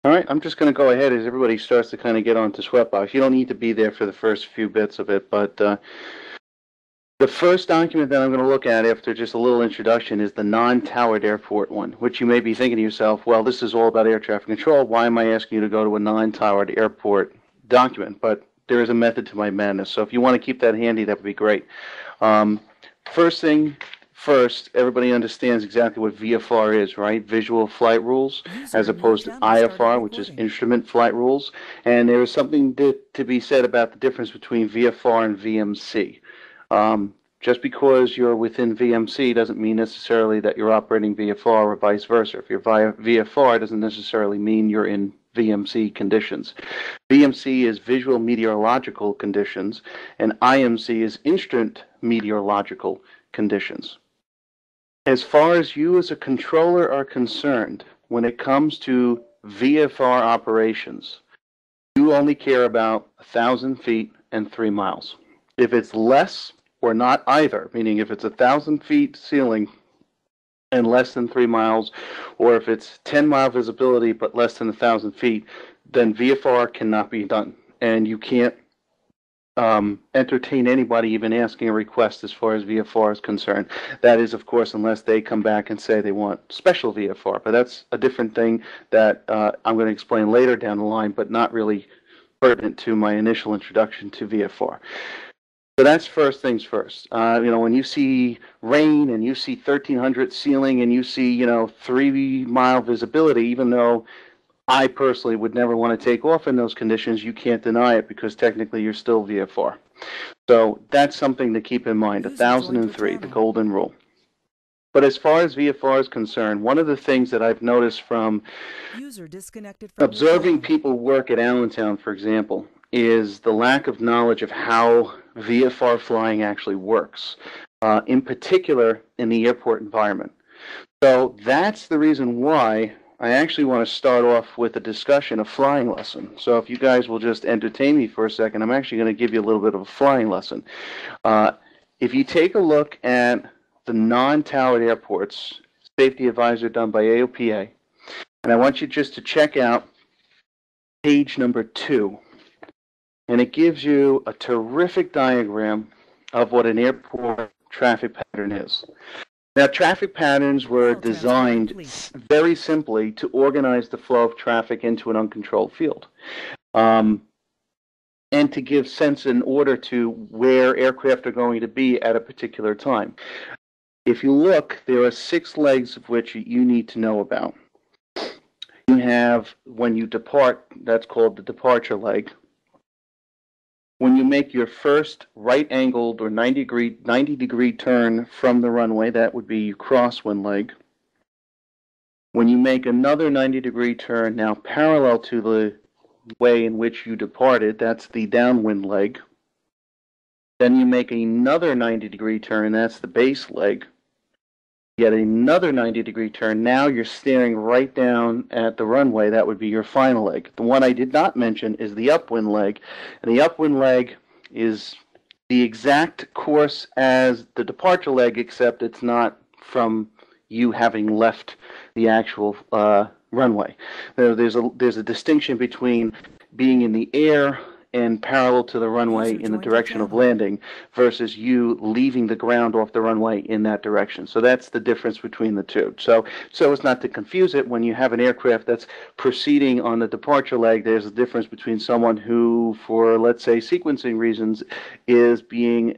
All right, I'm just going to go ahead as everybody starts to kind of get onto Sweatbox. You don't need to be there for the first few bits of it, but the first document that I'm going to look at after just a little introduction is the non-towered airport one, which you may be thinking to yourself, well, this is all about air traffic control. Why am I asking you to go to a non-towered airport document? But there is a method to my madness, so if you want to keep that handy, that would be great. Um, First thing first, everybody understands exactly what VFR is, right? Visual flight rules, as opposed to IFR, which is instrument flight rules. And there is something to be said about the difference between VFR and VMC. Just because you're within VMC doesn't mean necessarily that you're operating VFR or vice versa. If you're via VFR, it doesn't necessarily mean you're in VMC conditions. VMC is visual meteorological conditions, and IMC is instrument meteorological conditions. As far as you as a controller are concerned, when it comes to VFR operations, you only care about 1,000 feet and 3 miles. If it's less or not either, meaning if it's 1,000 feet ceiling and less than 3 miles, or if it's 10-mile visibility but less than 1,000 feet, then VFR cannot be done. And you can't entertain anybody even asking a request as far as VFR is concerned. That is, of course, unless they come back and say they want special VFR. But that's a different thing that I'm going to explain later down the line, but not really pertinent to my initial introduction to VFR. So that's first things first. When you see rain and you see 1,300 ceiling and you see, 3-mile visibility, even though I personally would never want to take off in those conditions, you can't deny it because technically you're still VFR. So that's something to keep in mind, 1,003, the golden rule. But as far as VFR is concerned, one of the things that I've noticed from observing people work at Allentown, for example, is the lack of knowledge of how VFR flying actually works, in particular in the airport environment. So that's the reason why I actually want to start off with a discussion of flying lesson. So if you guys will just entertain me for a second, I'm actually going to give you a little bit of a flying lesson. If you take a look at the non-towered airports, safety advisor done by AOPA, and I want you just to check out page number 2. And it gives you a terrific diagram of what an airport traffic pattern is. Now, traffic patterns were designed very simply to organize the flow of traffic into an uncontrolled field, and to give sense and order to where aircraft are going to be at a particular time. If you look, there are 6 legs of which you need to know about. You have, when you depart, that's called the departure leg. When you make your first right-angled or 90-degree turn from the runway, that would be your crosswind leg. When you make another 90-degree turn, now parallel to the way in which you departed, that's the downwind leg. Then you make another 90-degree turn, that's the base leg. Yet another 90-degree turn. Now you're staring right down at the runway. That would be your final leg. The one I did not mention is the upwind leg. And the upwind leg is the exact course as the departure leg, except it's not from you having left the actual runway. There's a distinction between being in the air and parallel to the runway in the direction of landing versus you leaving the ground off the runway in that direction. So that's the difference between the two. So as not to confuse it, when you have an aircraft that's proceeding on the departure leg, there's a difference between someone who, for let's say sequencing reasons, is being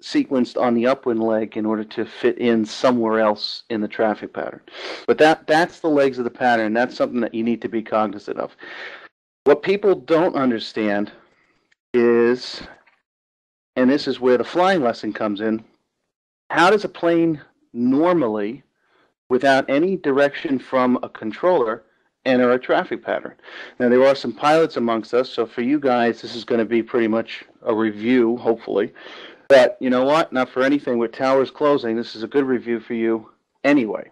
sequenced on the upwind leg in order to fit in somewhere else in the traffic pattern. But that's the legs of the pattern. That's something that you need to be cognizant of. What people don't understand is, and this is where the flying lesson comes in, how does a plane normally, without any direction from a controller, enter a traffic pattern? Now, there are some pilots amongst us, so for you guys, this is going to be pretty much a review, hopefully. But you know what? Not for anything. With towers closing, this is a good review for you anyway.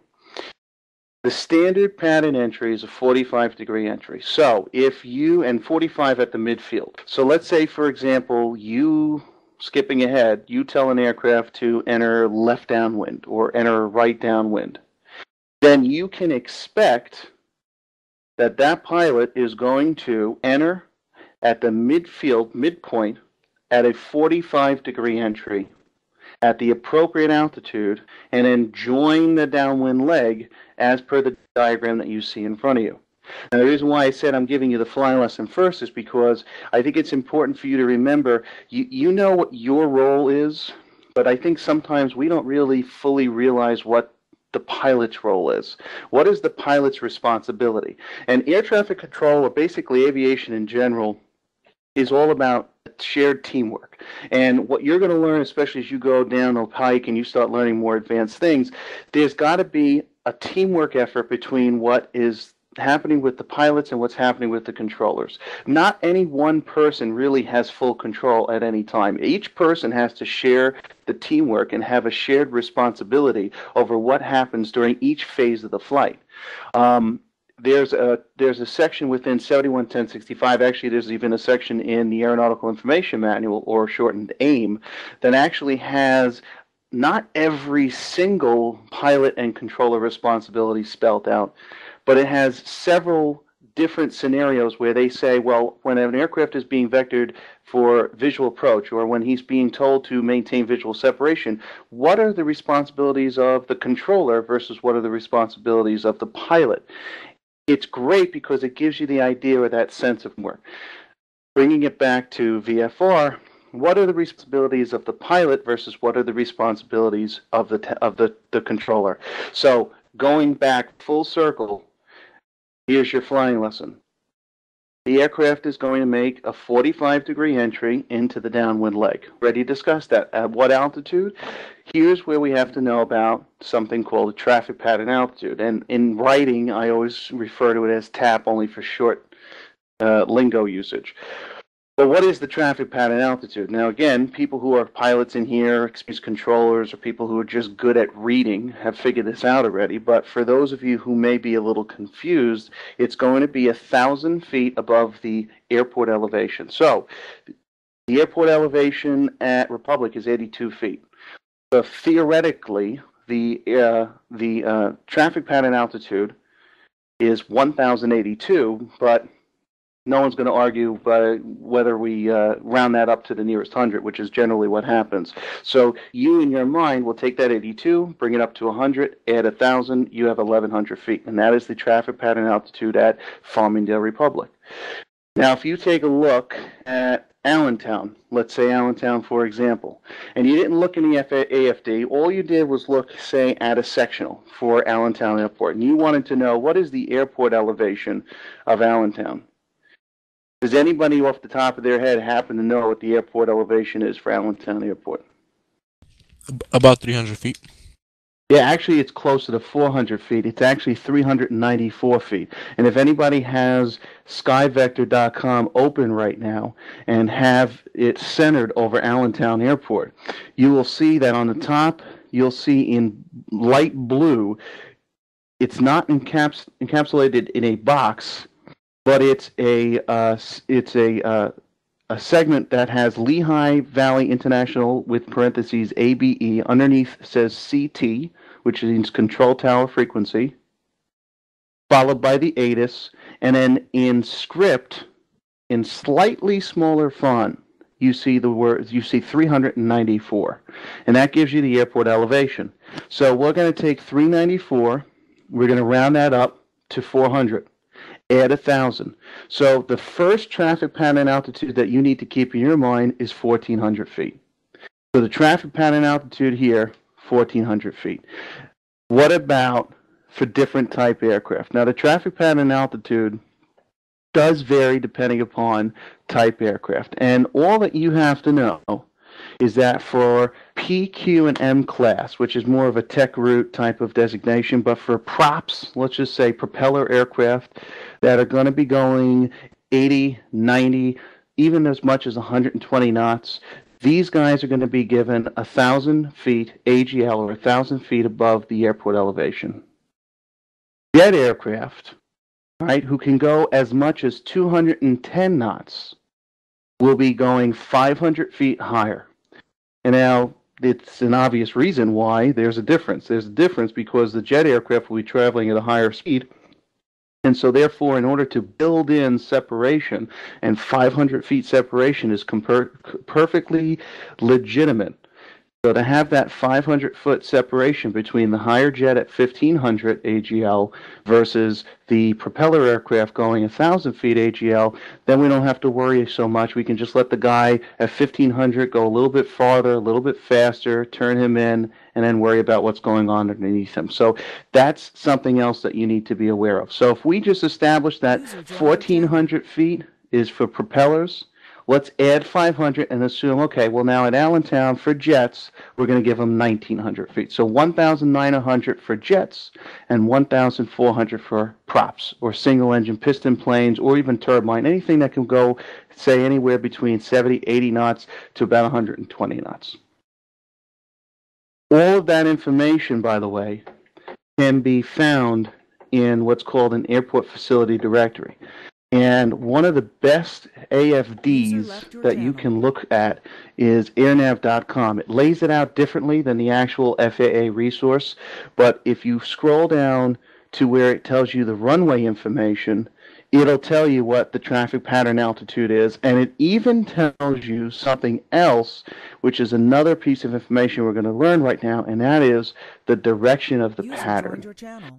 The standard pattern entry is a 45-degree entry. So if you, and 45 at the midfield. So let's say, for example, you, skipping ahead, you tell an aircraft to enter left downwind or enter right downwind. Then you can expect that pilot is going to enter at the midpoint, at a 45-degree entry at the appropriate altitude, and then join the downwind leg as per the diagram that you see in front of you. Now, the reason why I said I'm giving you the flying lesson first is because I think it's important for you to remember, you know what your role is, but I think sometimes we don't really fully realize what the pilot's role is. What is the pilot's responsibility? And air traffic control, or basically aviation in general, is all about shared teamwork. And what you're going to learn, especially as you go down the pike and you start learning more advanced things, there's got to be a teamwork effort between what is happening with the pilots and what's happening with the controllers. Not any one person really has full control at any time. Each person has to share the teamwork and have a shared responsibility over what happens during each phase of the flight. There's a section within 71.10.65. Actually, there's even a section in the Aeronautical Information Manual, or shortened AIM, that actually has not every single pilot and controller responsibility spelled out, but it has several different scenarios where they say, well, when an aircraft is being vectored for visual approach, or when he's being told to maintain visual separation, what are the responsibilities of the controller versus what are the responsibilities of the pilot? It's great because it gives you the idea of that sense of work. Bringing it back to VFR, what are the responsibilities of the pilot versus what are the responsibilities of the controller? So going back full circle, here's your flying lesson. The aircraft is going to make a 45-degree entry into the downwind leg. Already discussed that. At what altitude? Here's where we have to know about something called a traffic pattern altitude. And in writing, I always refer to it as TAP, only for short lingo usage. But what is the traffic pattern altitude? Now, again, people who are pilots in here, experienced controllers, or people who are just good at reading have figured this out already. But for those of you who may be a little confused, it's going to be 1,000 feet above the airport elevation. So the airport elevation at Republic is 82 feet. So theoretically, the traffic pattern altitude is 1,082, but no one's going to argue whether we round that up to the nearest 100, which is generally what happens. So you, in your mind, will take that 82, bring it up to 100, add 1,000, you have 1,100 feet. And that is the traffic pattern altitude at Farmingdale Republic. Now, if you take a look at Allentown, let's say Allentown, for example, and you didn't look in the AFD, all you did was look, say, at a sectional for Allentown Airport, and you wanted to know what is the airport elevation of Allentown. Does anybody off the top of their head happen to know what the airport elevation is for Allentown Airport? About 300 feet. Yeah, actually, it's closer to 400 feet. It's actually 394 feet. And if anybody has skyvector.com open right now and have it centered over Allentown Airport, you will see that on the top, you'll see in light blue, it's not encapsulated in a box, but it's a segment that has Lehigh Valley International with parentheses ABE. Underneath says CT, which means Control Tower Frequency, followed by the ATIS, and then in script, in slightly smaller font, you see the words, you see 394, and that gives you the airport elevation. So we're going to take 394, we're going to round that up to 400. Add 1,000. So the first traffic pattern altitude that you need to keep in your mind is 1,400 feet. So the traffic pattern altitude here, 1,400 feet. What about for different type aircraft? Now the traffic pattern altitude does vary depending upon type aircraft. And all that you have to know is that for P, Q, and M class, which is more of a tech route type of designation, but for props, let's just say propeller aircraft that are going to be going 80, 90, even as much as 120 knots, these guys are going to be given 1,000 feet AGL, or 1,000 feet above the airport elevation. Jet aircraft, right, who can go as much as 210 knots, will be going 500 feet higher. And now, it's an obvious reason why there's a difference. There's a difference because the jet aircraft will be traveling at a higher speed, And so therefore, in order to build in separation, and 500 feet separation is perfectly legitimate. So to have that 500-foot separation between the higher jet at 1,500 AGL versus the propeller aircraft going 1,000 feet AGL, then we don't have to worry so much. We can just let the guy at 1,500 go a little bit farther, a little bit faster, turn him in, and then worry about what's going on underneath him. So that's something else that you need to be aware of. So if we just establish that 1,400 feet is for propellers, let's add 500 and assume, okay, well now at Allentown for jets, we're going to give them 1,900 feet. So 1,900 for jets and 1,400 for props or single engine piston planes or even turbine, anything that can go, say, anywhere between 70, 80 knots to about 120 knots. All of that information, by the way, can be found in what's called an airport facility directory. And one of the best AFDs that you can look at is airnav.com. It lays it out differently than the actual FAA resource, but if you scroll down to where it tells you the runway information, it'll tell you what the traffic pattern altitude is, and it even tells you something else, which is another piece of information we're going to learn right now, and that is the direction of the pattern.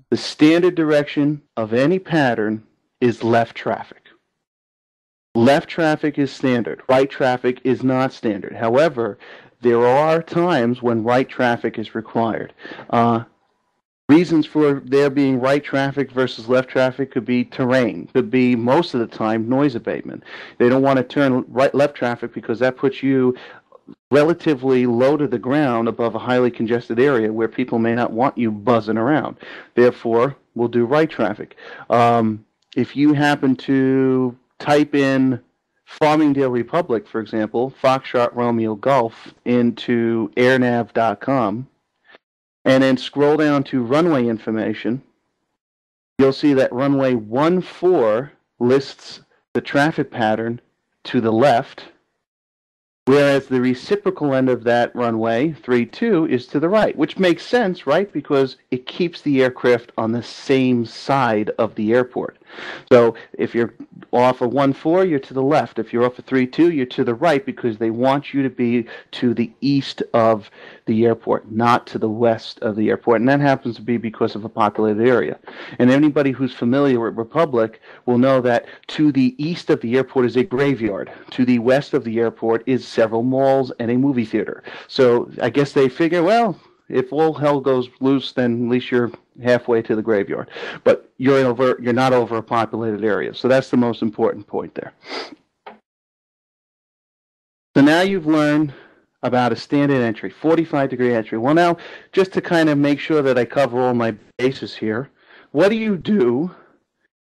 The standard direction of any pattern is left traffic. Left traffic is standard. Right traffic is not standard. However, there are times when right traffic is required. Reasons for there being right traffic versus left traffic could be terrain, could be most of the time noise abatement. They don't want to turn left traffic because that puts you relatively low to the ground above a highly congested area where people may not want you buzzing around. Therefore, we'll do right traffic. If you happen to type in Farmingdale Republic, for example, Foxtrot Romeo Golf, into airnav.com, and then scroll down to runway information, you'll see that runway 14 lists the traffic pattern to the left, whereas the reciprocal end of that runway, 32, is to the right, which makes sense, right? Because it keeps the aircraft on the same side of the airport. So if you're off of 14, you're to the left. If you're off of 32, you're to the right because they want you to be to the east of the airport, not to the west of the airport. And that happens to be because of a populated area. And anybody who's familiar with Republic will know that to the east of the airport is a graveyard. To the west of the airport is several malls and a movie theater. So I guess they figure, well, if all hell goes loose, then at least you're halfway to the graveyard. But you're not over a populated area. So that's the most important point there. So now you've learned about a standard entry, 45-degree entry. Well, now, just to kind of make sure that I cover all my bases here, what do you do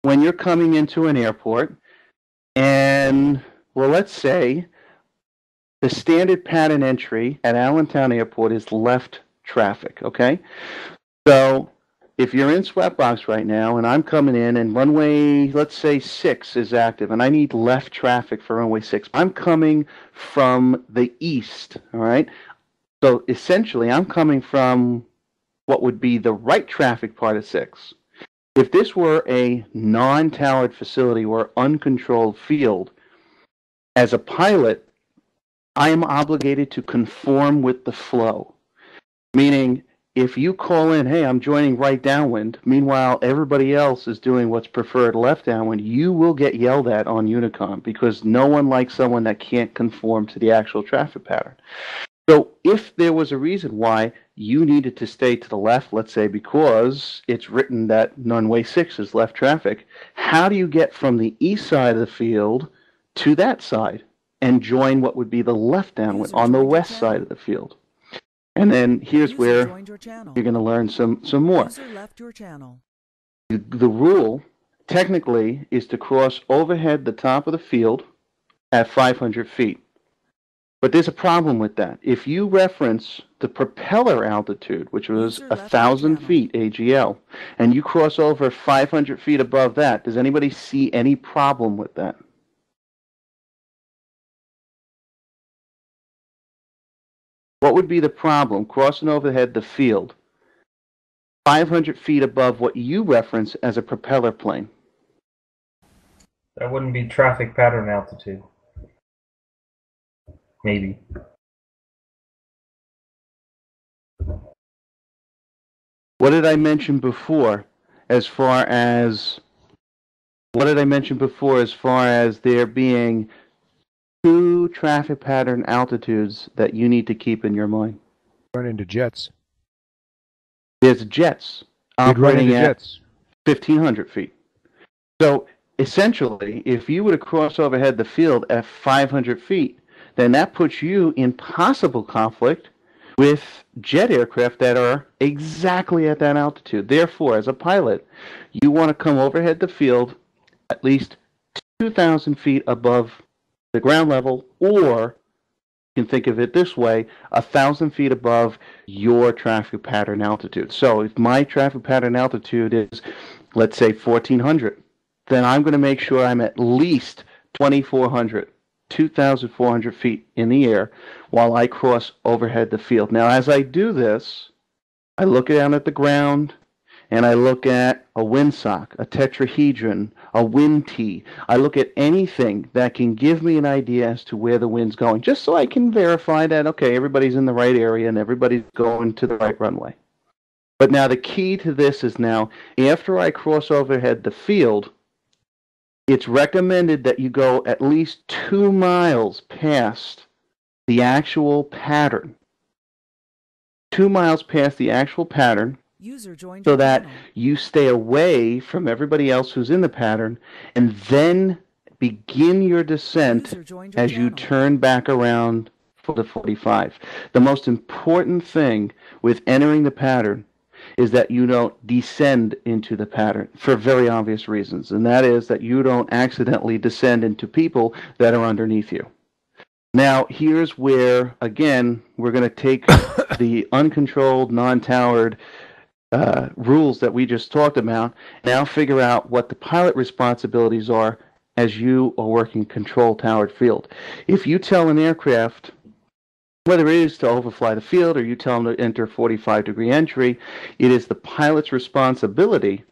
when you're coming into an airport and, well, let's say the standard pattern entry at Allentown Airport is left traffic, okay? So if you're in Sweatbox right now and I'm coming in and runway, let's say 6 is active and I need left traffic for runway 6, I'm coming from the east, all right? So essentially I'm coming from what would be the right traffic part of 6. If this were a non-towered facility or uncontrolled field, as a pilot, I am obligated to conform with the flow. Meaning, if you call in, hey, I'm joining right downwind, meanwhile everybody else is doing what's preferred left downwind, you will get yelled at on Unicom because no one likes someone that can't conform to the actual traffic pattern. So if there was a reason why you needed to stay to the left, let's say because it's written that runway 6 is left traffic, how do you get from the east side of the field to that side and join what would be the left downwind on the west side of the field? And then here's where you're going to learn some more. The rule, technically, is to cross overhead the top of the field at 500 feet. But there's a problem with that. If you reference the propeller altitude, which was 1,000 feet AGL, and you cross over 500 feet above that, does anybody see any problem with that? What would be the problem crossing overhead the field 500 feet above what you reference as a propeller plane? That wouldn't be traffic pattern altitude. Maybe. What did I mention before as far as there being two traffic pattern altitudes that you need to keep in your mind? Run into jets. There's jets You'd run operating into at jets. 1,500 feet. So essentially, if you were to cross overhead the field at 500 feet, then that puts you in possible conflict with jet aircraft that are exactly at that altitude. Therefore, as a pilot, you want to come overhead the field at least 2,000 feet above the ground level, or you can think of it this way, 1,000 feet above your traffic pattern altitude. So if my traffic pattern altitude is, let's say, 1,400, then I'm going to make sure I'm at least 2,400, 2,400 feet in the air while I cross overhead the field. Now, as I do this, I look down at the ground, and I look at a windsock, a tetrahedron, a wind tee. I look at anything that can give me an idea as to where the wind's going, just so I can verify that, okay, everybody's in the right area and everybody's going to the right runway. But now the key to this is now, after I cross overhead the field, it's recommended that you go at least 2 miles past the actual pattern. 2 miles past the actual pattern, so that you stay away from everybody else who's in the pattern, and then begin your descent as you turn back around for the 45. The most important thing with entering the pattern is that you don't descend into the pattern for very obvious reasons, and that is that you don't accidentally descend into people that are underneath you. Now, here's where, again, we're going to take the uncontrolled, non-towered rules that we just talked about, now figure out what the pilot responsibilities are as you are working control towered field. If you tell an aircraft, whether it is to overfly the field or you tell them to enter 45-degree entry, it is the pilot's responsibility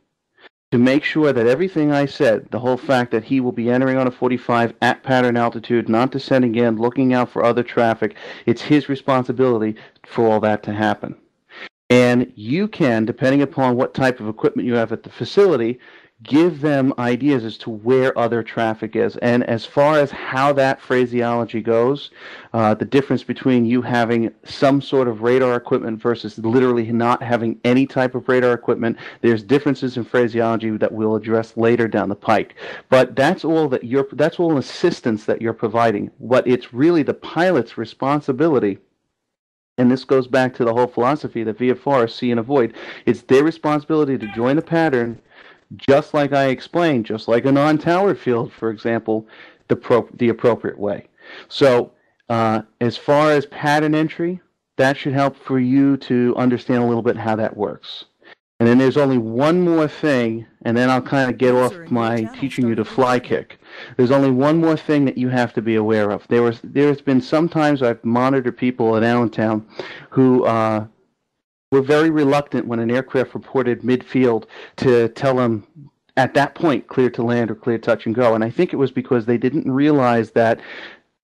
to make sure that everything I said, the whole fact that he will be entering on a 45 at pattern altitude, not descending in, looking out for other traffic, it's his responsibility for all that to happen. And you can, depending upon what type of equipment you have at the facility, give them ideas as to where other traffic is. And as far as how that phraseology goes, the difference between you having some sort of radar equipment versus literally not having any type of radar equipment, there's differences in phraseology that we'll address later down the pike. But that's all that's all assistance that you're providing. What it's really the pilot's responsibility. And this goes back to the whole philosophy that VFR, see and avoid. It's their responsibility to join the pattern, just like I explained, just like a non-towered field, for example, the appropriate way. So as far as pattern entry, that should help for you to understand a little bit how that works. And then there's only one more thing, and then I'll kind of get off my teaching you to fly kick. There's only one more thing that you have to be aware of. There's been some times I've monitored people in Allentown who were very reluctant when an aircraft reported midfield to tell them at that point clear to land or clear touch and go. And I think it was because they didn't realize that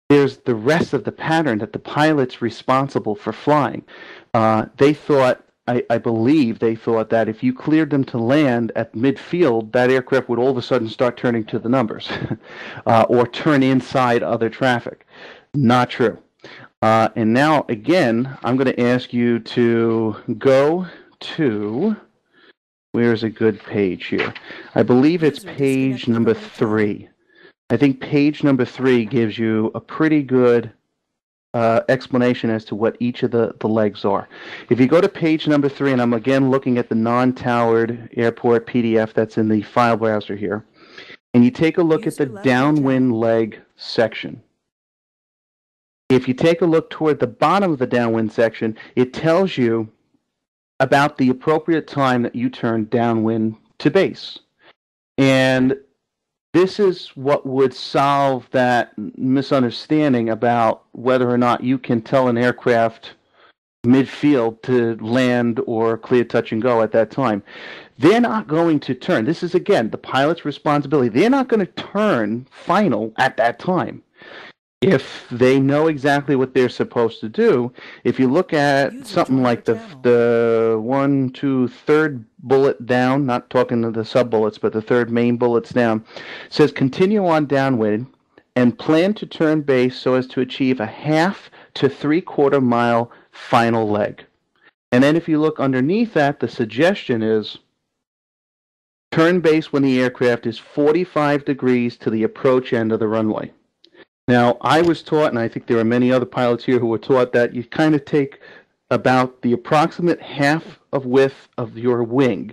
there's the rest of the pattern that the pilot's responsible for flying. They thought, I believe they thought that if you cleared them to land at midfield, that aircraft would all of a sudden start turning to the numbers or turn inside other traffic. Not true. And now, again, I'm going to ask you to go to, where's a good page here? I believe it's page number 3. I think page number 3 gives you a pretty good explanation as to what each of the legs are. If you go to page number 3, and I'm again looking at the non-towered airport PDF that's in the file browser here, and you take a look at the downwind leg section. If you take a look toward the bottom of the downwind section, it tells you about the appropriate time that you turn downwind to base. And this is what would solve that misunderstanding about whether or not you can tell an aircraft midfield to land or clear touch and go at that time. They're not going to turn. This is, again, the pilot's responsibility. They're not going to turn final at that time. If they know exactly what they're supposed to do, if you look at something like the third bullet down, not talking to the sub-bullets, but the third main bullets down, says continue on downwind and plan to turn base so as to achieve a 1/2 to 3/4 mile final leg. And then if you look underneath that, the suggestion is turn base when the aircraft is 45 degrees to the approach end of the runway. Now, I was taught, and I think there are many other pilots here who were taught, that you kind of take about the approximate half of width of your wing,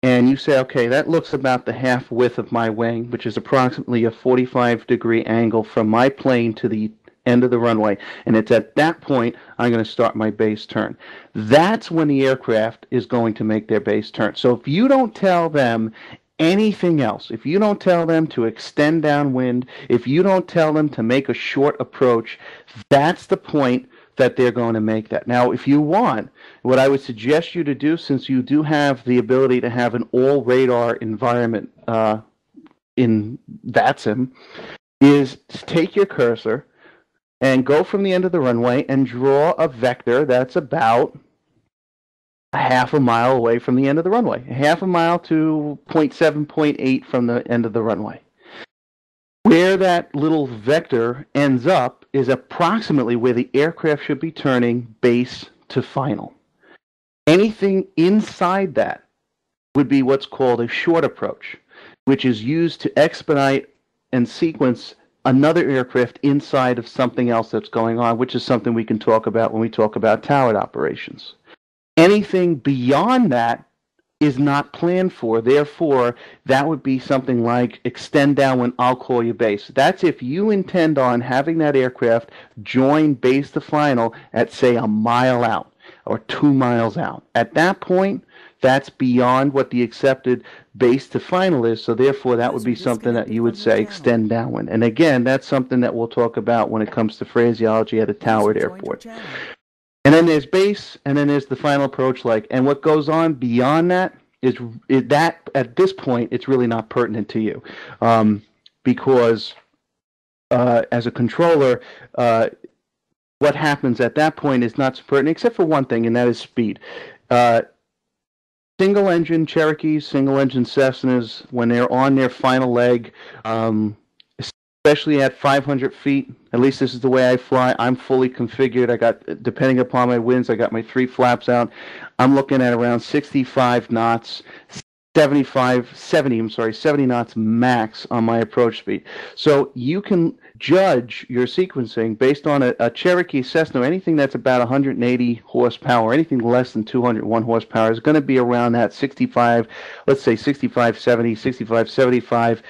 and you say, okay, that looks about the half width of my wing, which is approximately a 45-degree angle from my plane to the end of the runway, and it's at that point I'm going to start my base turn. That's when the aircraft is going to make their base turn. So if you don't tell them anything else, if you don't tell them to extend downwind, if you don't tell them to make a short approach, that's the point that they're going to make that. Now, if you want, what I would suggest you to do, since you do have the ability to have an all-radar environment in VATSIM, is to take your cursor and go from the end of the runway and draw a vector that's about a 1/2 mile away from the end of the runway, 1/2 mile to 0.7, 0.8 from the end of the runway. Where that little vector ends up is approximately where the aircraft should be turning base to final. Anything inside that would be what's called a short approach, which is used to expedite and sequence another aircraft inside of something else that's going on, which is something we can talk about when we talk about towered operations. Anything beyond that is not planned for. Therefore, that would be something like extend down when I'll call you base. That's if you intend on having that aircraft join base to final at, say, 1 mile out or 2 miles out. At that point, that's beyond what the accepted base to final is, so therefore that would be something that you would say extend downwind. And again, that's something that we'll talk about when it comes to phraseology at a towered airport. And then there's base, and then there's the final approach leg. And what goes on beyond that is that at this point, it's really not pertinent to you. Because as a controller, what happens at that point is not so pertinent, except for one thing, and that is speed. Single-engine Cherokees, single-engine Cessnas, when they're on their final leg, especially at 500 feet, at least this is the way I fly, I'm fully configured. I got, depending upon my winds, I got my 3 flaps out. I'm looking at around 65 knots, 70 knots max on my approach speed. So you can judge your sequencing based on a Cherokee Cessna, anything that's about 180 horsepower, anything less than 201 horsepower is going to be around that 65, let's say 65, 70, 65, 75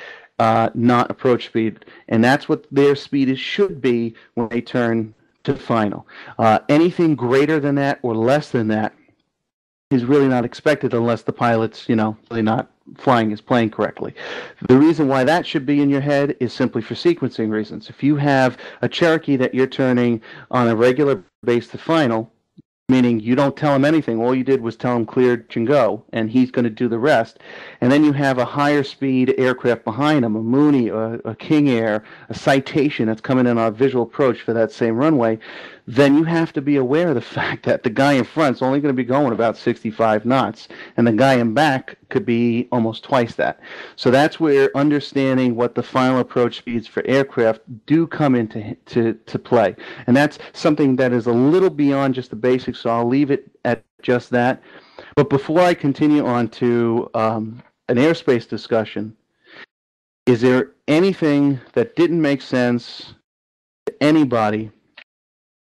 knot approach speed. And that's what their speed should be when they turn to final. Anything greater than that or less than that is really not expected unless the pilot's, really not flying his plane correctly. The reason why that should be in your head is simply for sequencing reasons. If you have a Cherokee that you're turning on a regular base to final, meaning you don't tell him anything, all you did was tell him clear and go, and he's going to do the rest, and then you have a higher speed aircraft behind him, a Mooney, a King Air, a Citation that's coming in on a visual approach for that same runway, then you have to be aware of the fact that the guy in front's only going to be going about 65 knots, and the guy in back could be almost twice that. So that's where understanding what the final approach speeds for aircraft do come into to play. And that's something that is a little beyond just the basics, so I'll leave it at just that. But before I continue on to an airspace discussion, is there anything that didn't make sense to anybody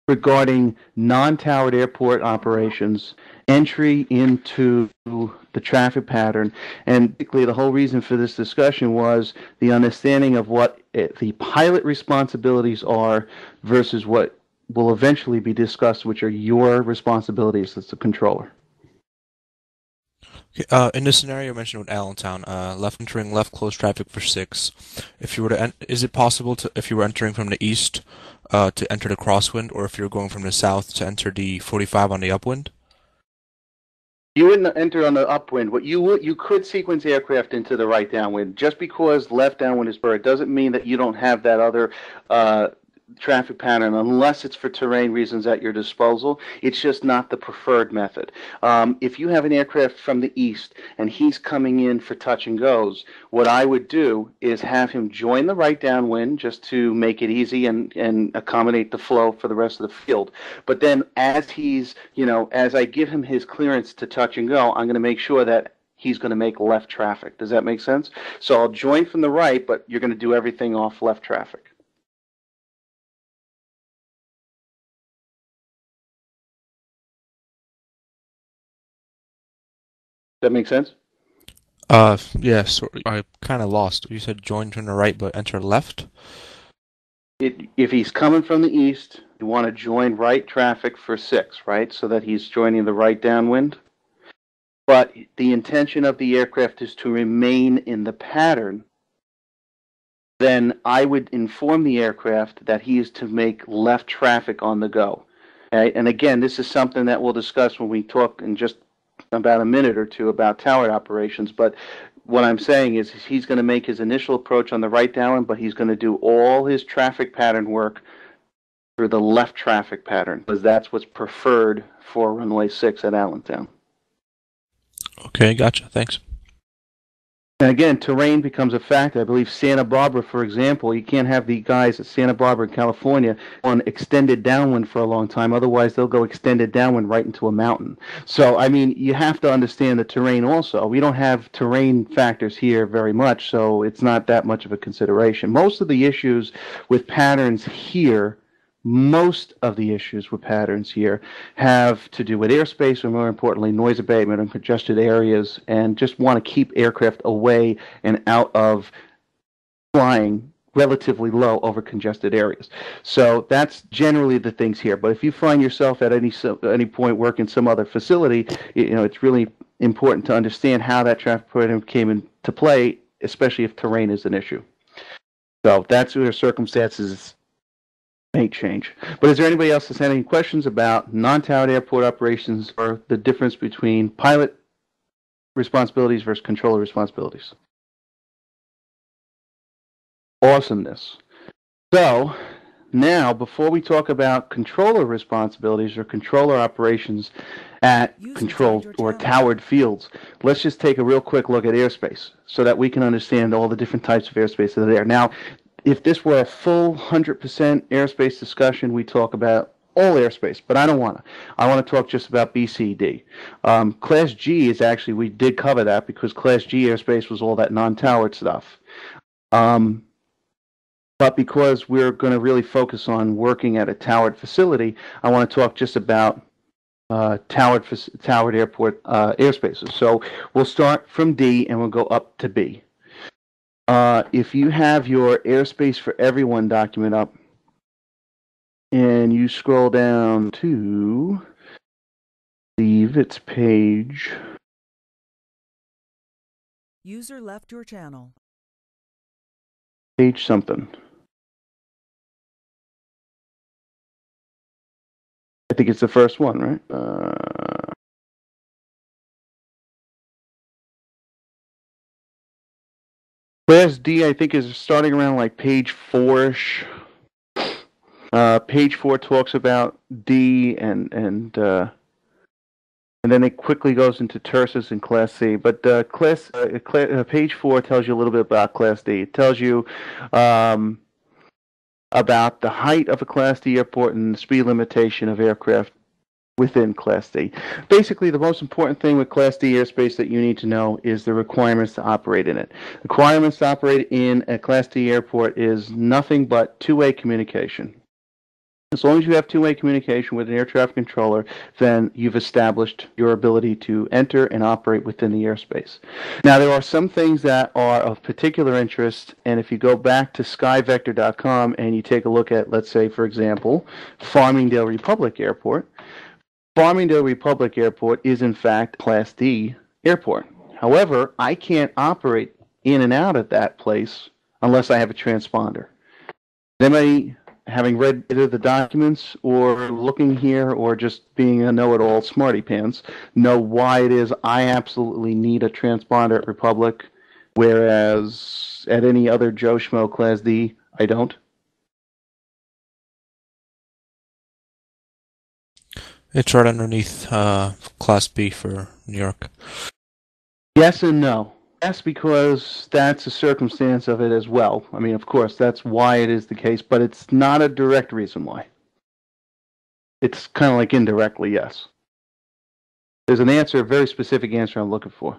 regarding non-towered airport operations, entry into the traffic pattern? And basically the whole reason for this discussion was the understanding of what the pilot responsibilities are versus what will eventually be discussed, which are your responsibilities as the controller. In the scenario mentioned with Allentown, left entering left close traffic for 6. If you were to, is it possible to, if you were entering from the east, to enter the crosswind, or if you're going from the south to enter the 45 on the upwind? You wouldn't enter on the upwind, but you could sequence aircraft into the right downwind. Just because left downwind is preferred doesn't mean that you don't have that other traffic pattern unless it's for terrain reasons at your disposal. It's just not the preferred method. If you have an aircraft from the east and he's coming in for touch and goes, what I would do is have him join the right downwind just to make it easy and accommodate the flow for the rest of the field. But then as he's, as I give him his clearance to touch and go, I'm going to make sure that he's going to make left traffic. Does that make sense? So I'll join from the right, but you're going to do everything off left traffic. That make sense? Yeah, I kind of lost. You said join from the right, but enter left? If he's coming from the east, you want to join right traffic for 6, right? So that he's joining the right downwind. But the intention of the aircraft is to remain in the pattern. Then I would inform the aircraft that he is to make left traffic on the go. Okay? And again, this is something that we'll discuss when we talk in just about a minute or two about tower operations, but what I'm saying is he's going to make his initial approach on the right downwind, but he's going to do all his traffic pattern work through the left traffic pattern, because that's what's preferred for runway 6 at Allentown. Okay, gotcha. Thanks. And again, terrain becomes a factor. I believe Santa Barbara, for example, you can't have the guys at Santa Barbara, California, on extended downwind for a long time. Otherwise, they'll go extended downwind right into a mountain. So, I mean, you have to understand the terrain also. We don't have terrain factors here very much, so it's not that much of a consideration. Most of the issues with patterns here have to do with airspace, or more importantly, noise abatement and congested areas, and just want to keep aircraft away and out of flying relatively low over congested areas. So that's generally the things here. But if you find yourself at any point working some other facility, it's really important to understand how that traffic pattern came into play, especially if terrain is an issue. So that's where circumstances may change. But is there anybody else that's had any questions about non-towered airport operations or the difference between pilot responsibilities versus controller responsibilities? Awesomeness. So now, before we talk about controller responsibilities or controller operations at controlled or towered fields, let's just take a real quick look at airspace so that we can understand all the different types of airspace that are there. Now, if this were a full 100% airspace discussion, we talk about all airspace, but I don't want to. I want to talk just about BCD. Class G is actually, we did cover that because Class G airspace was all that non-towered stuff. But because we're going to really focus on working at a towered facility, I want to talk just about towered airport airspaces. So we'll start from D and we'll go up to B. If you have your airspace for everyone document up and you scroll down to, I believe it's page. User left your channel. Page something. I think it's the first one, right? Class D, I think, is starting around like page 4-ish. Page 4 talks about D, and then it quickly goes into terses and Class C. But page 4 tells you a little bit about Class D. It tells you about the height of a Class D airport and the speed limitation of aircraft within Class D. Basically, the most important thing with Class D airspace that you need to know is the requirements to operate in it. The requirements to operate in a Class D airport is nothing but two-way communication. As long as you have two-way communication with an air traffic controller, then you've established your ability to enter and operate within the airspace. Now, there are some things that are of particular interest, and if you go back to skyvector.com and you take a look at, let's say, for example, Farmingdale Republic Airport, Farmingdale Republic Airport is, in fact, Class D airport. However, I can't operate in and out at that place unless I have a transponder. Does anybody, having read either the documents or looking here or just being a know-it-all smarty pants, know why it is I absolutely need a transponder at Republic, whereas at any other Joe Schmo Class D, I don't? It's right underneath Class B for New York. Yes and no. Yes, because that's a circumstance of it as well. I mean, of course, that's why it is the case, but it's not a direct reason why. It's kind of like indirectly, yes. There's an answer, a very specific answer I'm looking for.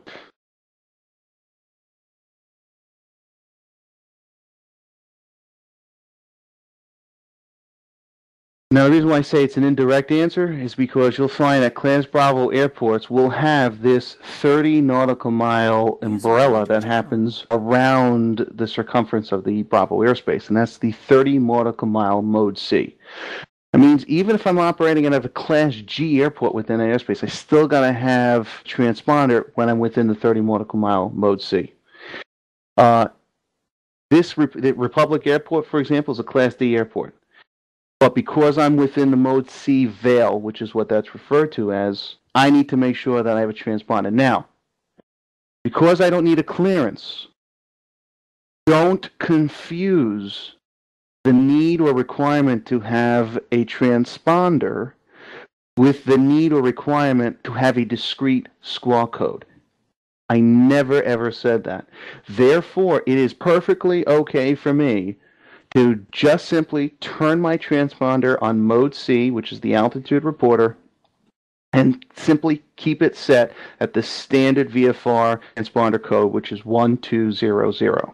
Now, the reason why I say it's an indirect answer is because you'll find that Class Bravo airports will have this 30 nautical mile umbrella that happens around the circumference of the Bravo airspace, and that's the 30 nautical mile Mode C. That means even if I'm operating at a Class G airport within an airspace, I still got to have transponder when I'm within the 30 nautical mile Mode C. The Republic Airport, for example, is a Class D airport. But because I'm within the Mode C veil, which is what that's referred to as, I need to make sure that I have a transponder. Now, because I don't need a clearance, don't confuse the need or requirement to have a transponder with the need or requirement to have a discrete squawk code. I never ever said that. Therefore, it is perfectly okay for me to just simply turn my transponder on Mode C, which is the altitude reporter, and simply keep it set at the standard VFR transponder code, which is 1200.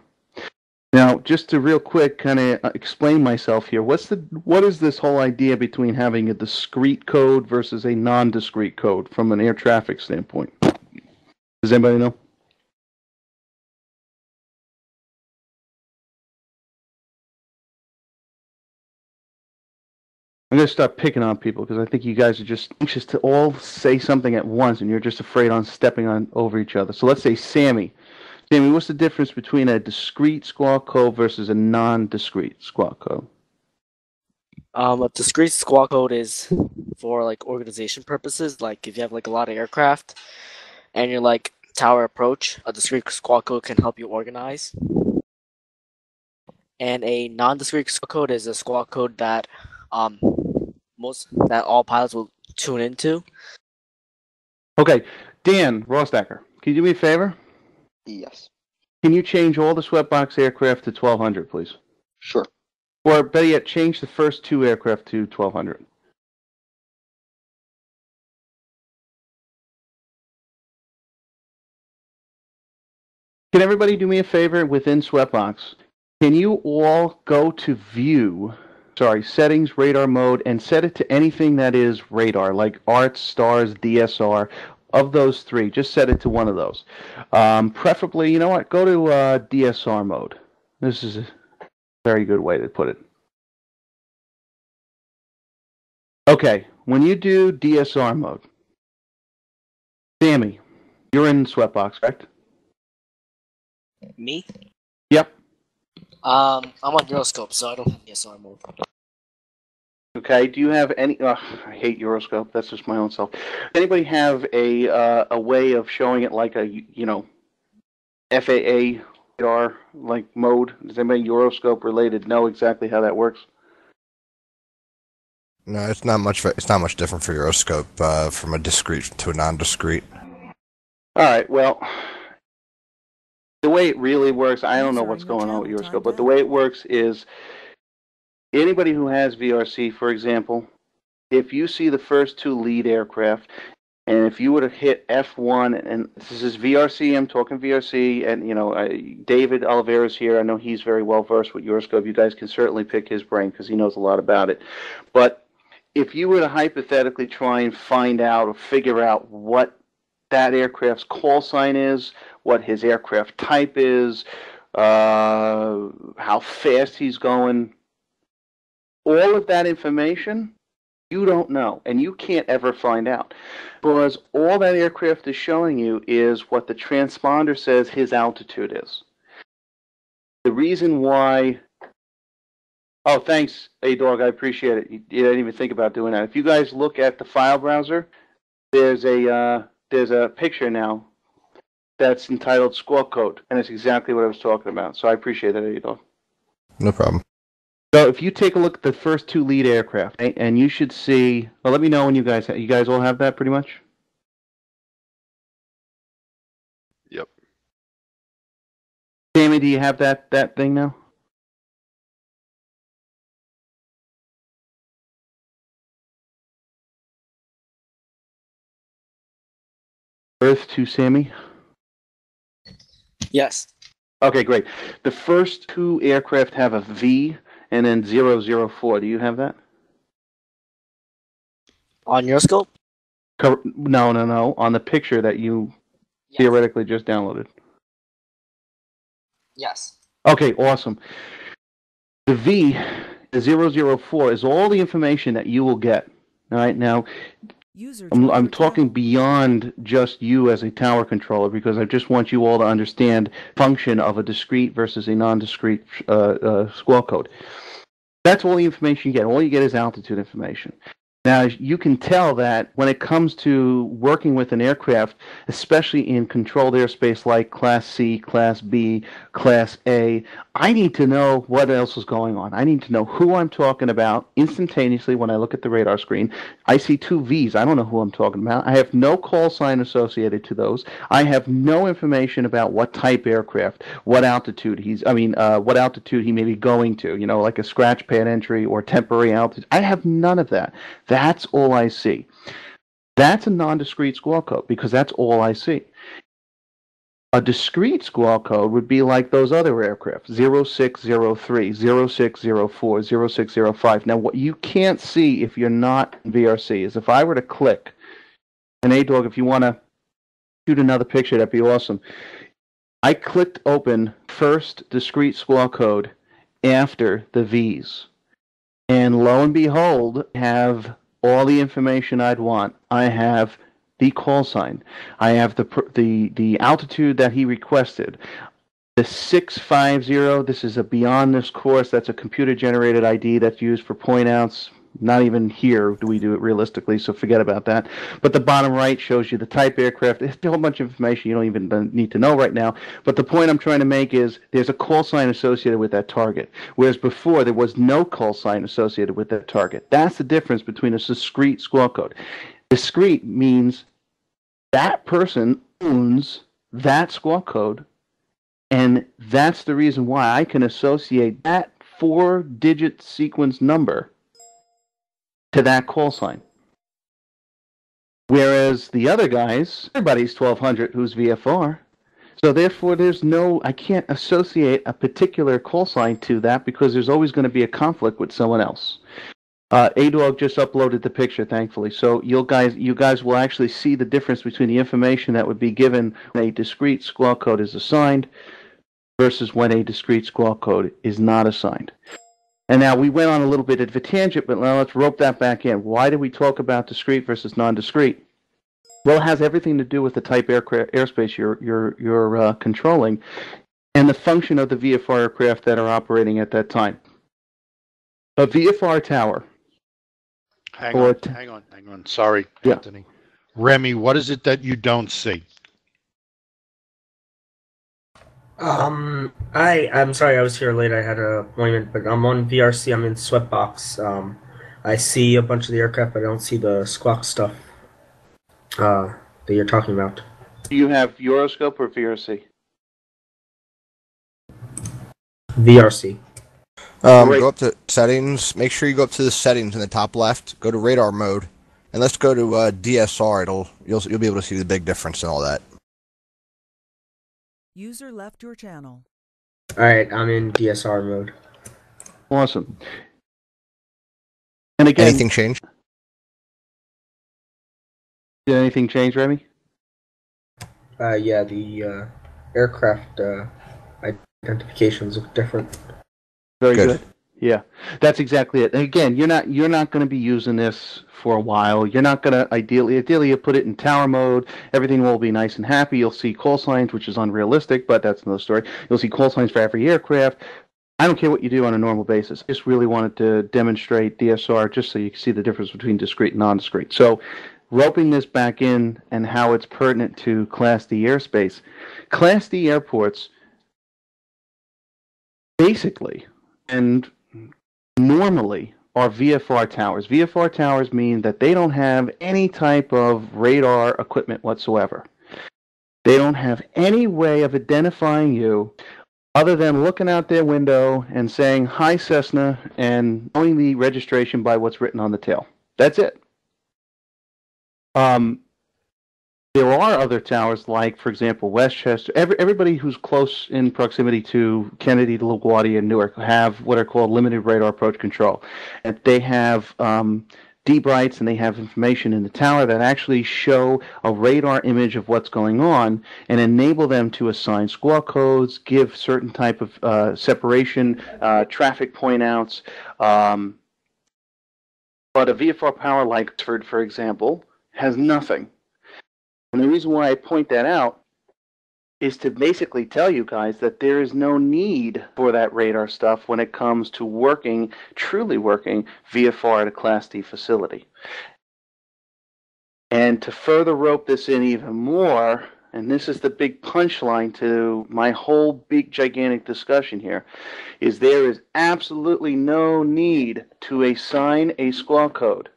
Now, just to real quick kind of explain myself here, what is this whole idea between having a discrete code versus a non-discrete code from an air traffic standpoint? Does anybody know? I'm going to start picking on people because I think you guys are just anxious to all say something at once and you're just afraid on stepping on over each other. So let's say Sammy. Sammy, what's the difference between a discrete squawk code versus a non-discrete squawk code? A discrete squawk code is for like organization purposes. Like if you have like a lot of aircraft and you're like tower approach, a discrete squawk code can help you organize. And a non-discrete squawk code is a squawk code that all pilots will tune into. Okay, Dan Rostacker, can you do me a favor? Yes. Can you change all the Sweatbox aircraft to 1200, please? Sure. Or better yet, change the first two aircraft to 1200. Can everybody do me a favor within Sweatbox? Can you all go to settings, radar mode, and set it to anything that is radar, like ARTS, STARS, DSR. Of those three, just set it to one of those. Preferably, you know what, go to DSR mode. This is a very good way to put it. Okay, when you do DSR mode, Sammy, you're in Sweatbox, correct? Me? Yep. I'm on Euroscope, so I don't have DSR mode. Okay. Do you have any? I hate Euroscope. That's just my own self. Does anybody have a way of showing it like a FAA radar like mode? Does anybody Euroscope related know exactly how that works? No, it's not much. It's not much different for Euroscope from a discrete to a non-discrete. All right. Well, the way it really works, I don't know what's going on with Euroscope, but the way it works is anybody who has VRC, for example, if you see the first two lead aircraft, and if you were to hit F1, and this is VRC, I'm talking VRC, and David Oliveira's here. I know he's very well versed with Euroscope. You guys can certainly pick his brain because he knows a lot about it. But if you were to hypothetically try and find out or figure out what that aircraft's call sign is, what his aircraft type is, how fast he's going, all of that information You don't know, and you can't ever find out. Because all that aircraft is showing you is what the transponder says his altitude is. The reason why... Oh, thanks, A-Dog, I appreciate it. You didn't even think about doing that. If you guys look at the file browser, there's a picture now that's entitled Squawk Code, and it's exactly what I was talking about. So I appreciate that, A-Dog. No problem. So if you take a look at the first two lead aircraft, and you should see... Well, let me know when you guys all have that pretty much? Yep. Sammy, do you have that thing now? Earth to Sammy? Yes. Okay, great. The first two aircraft have a V and then 004. Do you have that? On your scope? No. On the picture that you theoretically just downloaded. Yes. Okay, awesome. The V, the 004, is all the information that you will get. All right, now, I'm talking beyond just you as a tower controller, because I just want you all to understand function of a discrete versus a non-discrete squawk code. That's all the information you get. All you get is altitude information. Now, you can tell that when it comes to working with an aircraft, especially in controlled airspace like Class C, Class B, Class A, I need to know what else is going on. I need to know who I'm talking about instantaneously when I look at the radar screen. I see two Vs. I don't know who I'm talking about. I have no call sign associated to those. I have no information about what type aircraft, what altitude what altitude he may be going to, like a scratch pad entry or temporary altitude. I have none of that. That's all I see. That's a non-discrete squawk code because that's all I see. A discrete squawk code would be like those other aircraft, 0603, 0604, 0605. Now, what you can't see if you're not in VRC is if I were to click, and A-Dog, if you want to shoot another picture, that'd be awesome. I clicked open first discrete squawk code after the V's. And lo and behold, I have all the information I'd want. I have the call sign. I have the altitude that he requested. The 650, this is a beyond this course. That's a computer-generated ID that's used for point outs. Not even here do we do it realistically, so forget about that. But the bottom right shows you the type aircraft. It's a whole bunch of information you don't even need to know right now. But the point I'm trying to make is there's a call sign associated with that target, whereas before there was no call sign associated with that target. That's the difference between a discrete squawk code. Discrete means that person owns that squawk code, and that's the reason why I can associate that 4-digit sequence number to that call sign. Whereas the other guys, everybody's 1200 who's VFR. So therefore I can't associate a particular call sign to that because there's always going to be a conflict with someone else. A-Dog just uploaded the picture, thankfully. So you guys will actually see the difference between the information that would be given when a discrete squawk code is assigned versus when a discrete squawk code is not assigned. And now we went on a little bit of a tangent, but now let's rope that back in. Why did we talk about discrete versus non-discrete? Well, it has everything to do with the type airspace you're controlling and the function of the VFR aircraft that are operating at that time. A VFR tower. Hang on. Sorry, Yeah. Anthony. Remy, what is it that you don't see? I'm sorry I was here late. I had an appointment, but I'm on VRC. I'm in Sweatbox. I see a bunch of the aircraft, but I don't see the squawk stuff that you're talking about. Do you have Euroscope or VRC? VRC. Go up to settings. Make sure you go up to the settings in the top left. Go to radar mode, and let's go to DSR. You'll be able to see the big difference and all that. User left your channel. Alright, I'm in DSR mode. Awesome. And again, Anything change? Did anything change, Remy? Yeah, the aircraft identifications look different. Very Good. good. Yeah, that's exactly it. And again, you're not going to be using this for a while. You're not going to ideally you put it in tower mode. Everything will be nice and happy. You'll see call signs, which is unrealistic, but that's another story. You'll see call signs for every aircraft. I don't care what you do on a normal basis. I just really wanted to demonstrate DSR just so you can see the difference between discrete and non-discrete. So roping this back in and how it's pertinent to Class D airspace. Class D airports basically and normally are VFR towers. VFR towers mean that they don't have any type of radar equipment whatsoever. They don't have any way of identifying you other than looking out their window and saying, "Hi, Cessna," and knowing the registration by what's written on the tail. That's it. There are other towers, like, for example, Westchester. Everybody who's close in proximity to Kennedy, LaGuardia, and Newark have what are called limited radar approach control. And they have debrights and they have information in the tower that actually show a radar image of what's going on and enable them to assign squawk codes, give certain type of separation, traffic point outs. But a VFR power like Oxford, for example, has nothing. And the reason why I point that out is to basically tell you guys that there is no need for that radar stuff when it comes to working, truly working, VFR at a Class D facility. And to further rope this in even more, and this is the big punchline to my whole big gigantic discussion here, is there is absolutely no need to assign a squawk code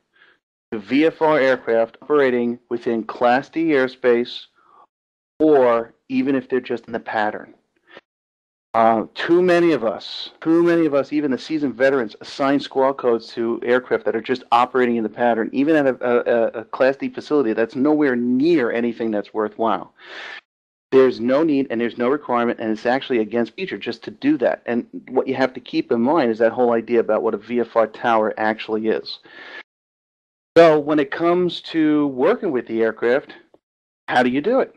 to VFR aircraft operating within Class D airspace, or even if they're just in the pattern. Too many of us, even the seasoned veterans, assign squawk codes to aircraft that are just operating in the pattern, even at a Class D facility that's nowhere near anything that's worthwhile. There's no need and there's no requirement, and it's actually against feature just to do that. And what you have to keep in mind is that whole idea about what a VFR tower actually is. So when it comes to working with the aircraft, how do you do it?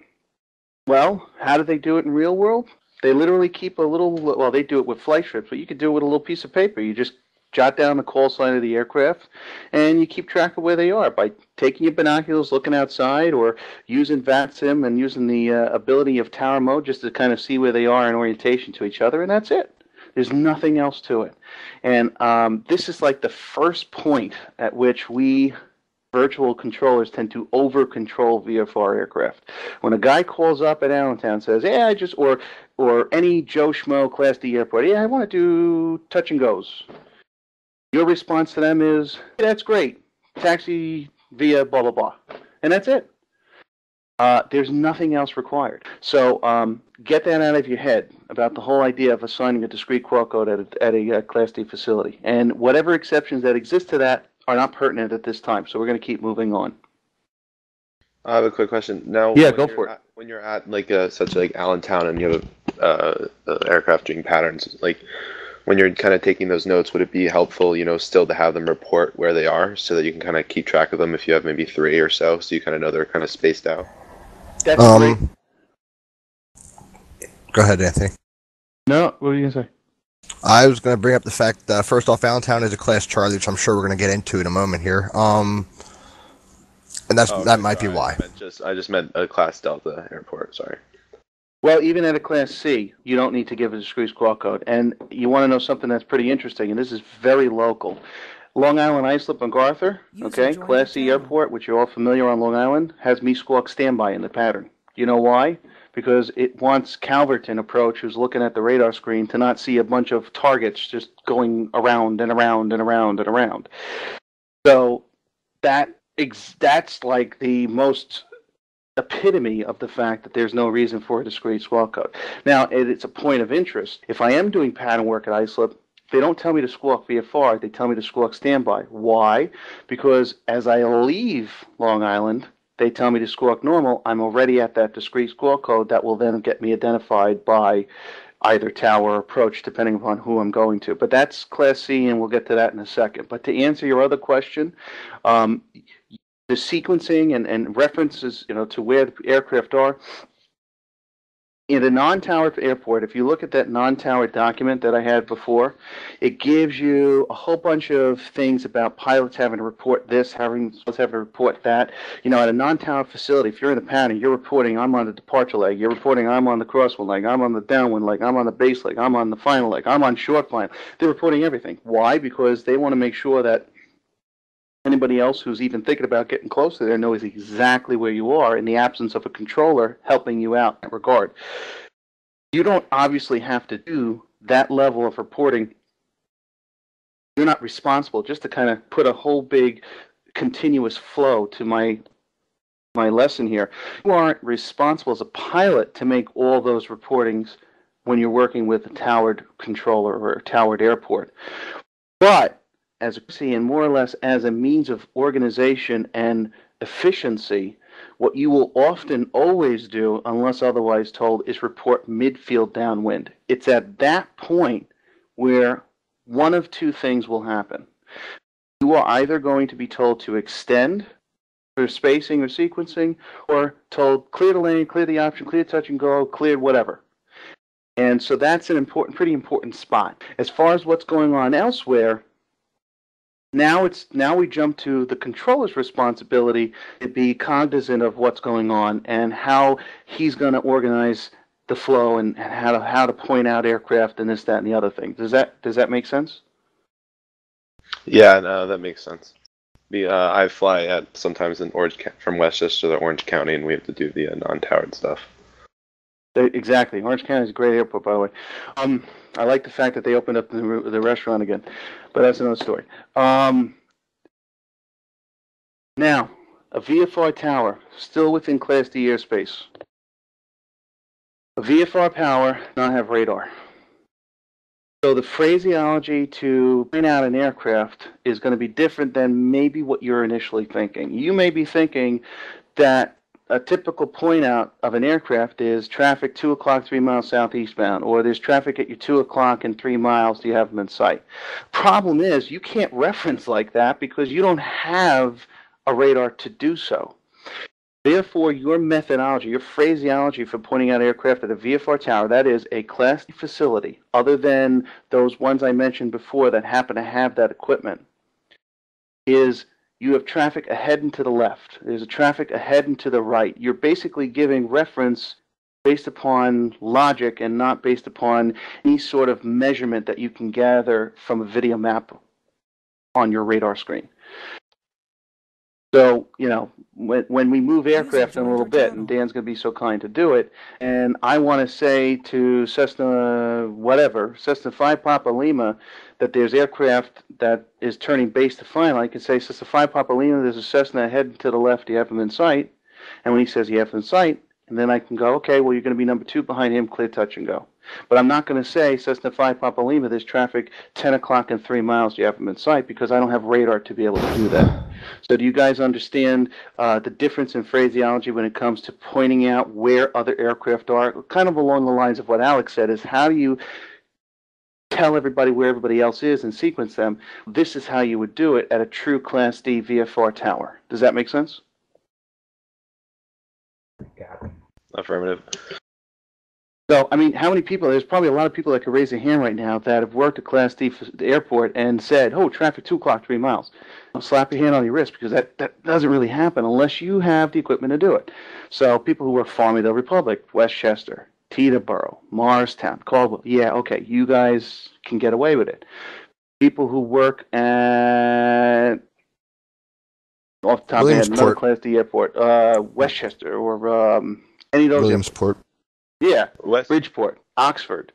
Well, how do they do it in real world? They literally keep a little, well, they do it with flight strips, but you could do it with a little piece of paper. You just jot down the call sign of the aircraft, and you keep track of where they are by taking your binoculars, looking outside, or using VATSIM and using the ability of tower mode just to kind of see where they are in orientation to each other, and that's it. There's nothing else to it. And this is like the first point at which we virtual controllers tend to over-control VFR aircraft. When a guy calls up at Allentown and says, "Yeah, or any Joe Schmo Class D airport, yeah, I want to do touch and goes," your response to them is, "Hey, that's great. Taxi via blah, blah, blah." And that's it. There's nothing else required. So get that out of your head about the whole idea of assigning a discrete squawk code at a Class D facility. And whatever exceptions that exist to that are not pertinent at this time, so we're going to keep moving on. I have a quick question. Now, yeah, go for it. When you're at like such like Allentown and you have aircraft doing patterns, like when you're kind of taking those notes, would it be helpful, still to have them report where they are so that you can kind of keep track of them if you have maybe 3 or so you kind of know they're kind of spaced out? That's great. Go ahead, Anthony. No, what were you going to say? I was going to bring up the fact that, first off, Allentown is a Class Charlie, which I'm sure we're going to get into in a moment here. And that might be why. I just meant a Class Delta airport, sorry. Well, even at a Class C, you don't need to give a discrete squawk code. And you want to know something that's pretty interesting, and this is very local. Long Island Islip MacArthur, okay, Class C airport, which you're all familiar on Long Island, has me squawk standby in the pattern. You know why? Because it wants Calverton approach, who's looking at the radar screen, to not see a bunch of targets just going around and around and around and around. So that's like the most epitome of the fact that there's no reason for a discrete squawk code. Now, it's a point of interest. If I am doing pattern work at Islip, they don't tell me to squawk VFR, they tell me to squawk standby. Why? Because as I leave Long Island, they tell me to squawk normal, I'm already at that discrete squawk code that will then get me identified by either tower or approach, depending upon who I'm going to. But that's Class C, and we'll get to that in a second. But to answer your other question, the sequencing and references, to where the aircraft are, in a non-towered airport, if you look at that non-towered document that I had before, it gives you a whole bunch of things about pilots having to report this, having to report that. You know, at a non-towered facility, if you're in the pattern, you're reporting I'm on the departure leg, you're reporting I'm on the crosswind leg, I'm on the downwind leg, I'm on the base leg, I'm on the final leg, I'm on short final. They're reporting everything. Why? Because they want to make sure that anybody else who's even thinking about getting closer there knows exactly where you are in the absence of a controller helping you out in that regard. You don't obviously have to do that level of reporting. You're not responsible just to kind of put a whole big continuous flow to my lesson here. You aren't responsible as a pilot to make all those reportings when you're working with a towered controller or a towered airport. But as you see, and more or less as a means of organization and efficiency, what you will often always do, unless otherwise told, is report midfield downwind. It's at that point where one of two things will happen. You are either going to be told to extend for spacing or sequencing, or told clear the lane, clear the option, clear touch and go, clear whatever. And so that's an pretty important spot. As far as what's going on elsewhere, now we jump to the controller's responsibility to be cognizant of what's going on and how he's going to organize the flow and how to point out aircraft and this, that, and the other thing. Does that make sense? Yeah, no, that makes sense. I fly sometimes in from Westchester to Orange County, and we have to do the non-towered stuff. Exactly. Orange County is a great airport, by the way. I like the fact that they opened up the restaurant again, but that's another story. Now, a VFR tower, still within Class D airspace. A VFR tower does not have radar. So the phraseology to point out an aircraft is going to be different than maybe what you're initially thinking. You may be thinking that a typical point out of an aircraft is traffic 2 o'clock 3 miles southeastbound, or there's traffic at your 2 o'clock and 3 miles, do you have them in sight? Problem is, you can't reference like that because you don't have a radar to do so. Therefore, your methodology, your phraseology for pointing out aircraft at a VFR tower, that is a Class D facility, other than those ones I mentioned before that happen to have that equipment, is you have traffic ahead and to the left. There's a traffic ahead and to the right. You're basically giving reference based upon logic and not based upon any sort of measurement that you can gather from a video map on your radar screen. So, you know, when we move aircraft in a little bit, and Dan's going to be so kind to do it, and I want to say to Cessna 5 Papa Lima, that there's aircraft that is turning base to final, I can say, Cessna 5 Papa Lima, there's a Cessna ahead to the left, do you have him in sight? And when he says you have him in sight, and then I can go, okay, well, you're going to be number 2 behind him, clear touch and go. But I'm not going to say, Cessna 5 Papa Lima, there's traffic 10 o'clock and 3 miles, do you have him in sight? Because I don't have radar to be able to do that. So do you guys understand the difference in phraseology when it comes to pointing out where other aircraft are? Kind of along the lines of what Alex said, is how do you tell everybody where everybody else is and sequence them? This is how you would do it at a true Class D VFR tower. Does that make sense? Affirmative. So, I mean, how many people, there's probably a lot of people that could raise their hand right now that have worked at Class D airport and said, oh, traffic 2 o'clock, 3 miles. Well, slap your hand on your wrist, because that doesn't really happen unless you have the equipment to do it. So people who work Farmingdale Republic, Westchester, Teterboro, Morristown, Caldwell, yeah, okay, you guys can get away with it. People who work at, off the top of my head, another Class D airport, Westchester, or any of those Williamsport. Yeah, Bridgeport, Oxford.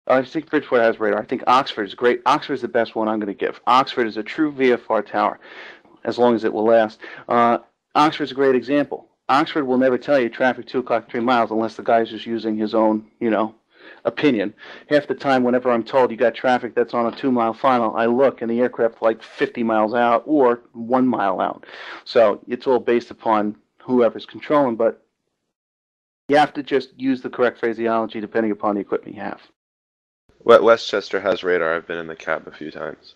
I think Bridgeport has radar. I think Oxford is great. Oxford is the best one I'm going to give. Oxford is a true VFR tower, as long as it will last. Oxford is a great example. Oxford will never tell you traffic 2 o'clock 3 miles unless the guy's just using his own, opinion. Half the time, whenever I'm told you got traffic that's on a 2 mile final, I look and the aircraft like 50 miles out or 1 mile out. So it's all based upon whoever's controlling, but you have to just use the correct phraseology depending upon the equipment you have. Westchester has radar. I've been in the cab a few times.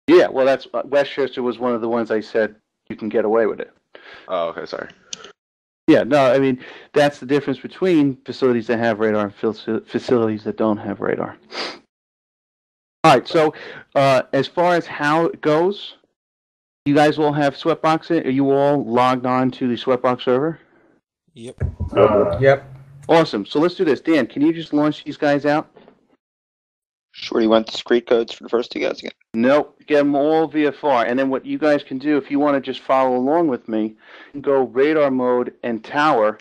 Yeah, well, that's Westchester was one of the ones I said you can get away with it. Oh, okay, sorry. Yeah, no, I mean, that's the difference between facilities that have radar and facilities that don't have radar. All right, so as far as how it goes, you guys all have Sweatbox? Are you all logged on to the Sweatbox server? Yep. Yep. Awesome. So let's do this. Dan, can you just launch these guys out? Sure, you want discrete codes for the first two guys again? Nope. Get them all VFR. And then what you guys can do, if you want to just follow along with me, you can go radar mode and tower.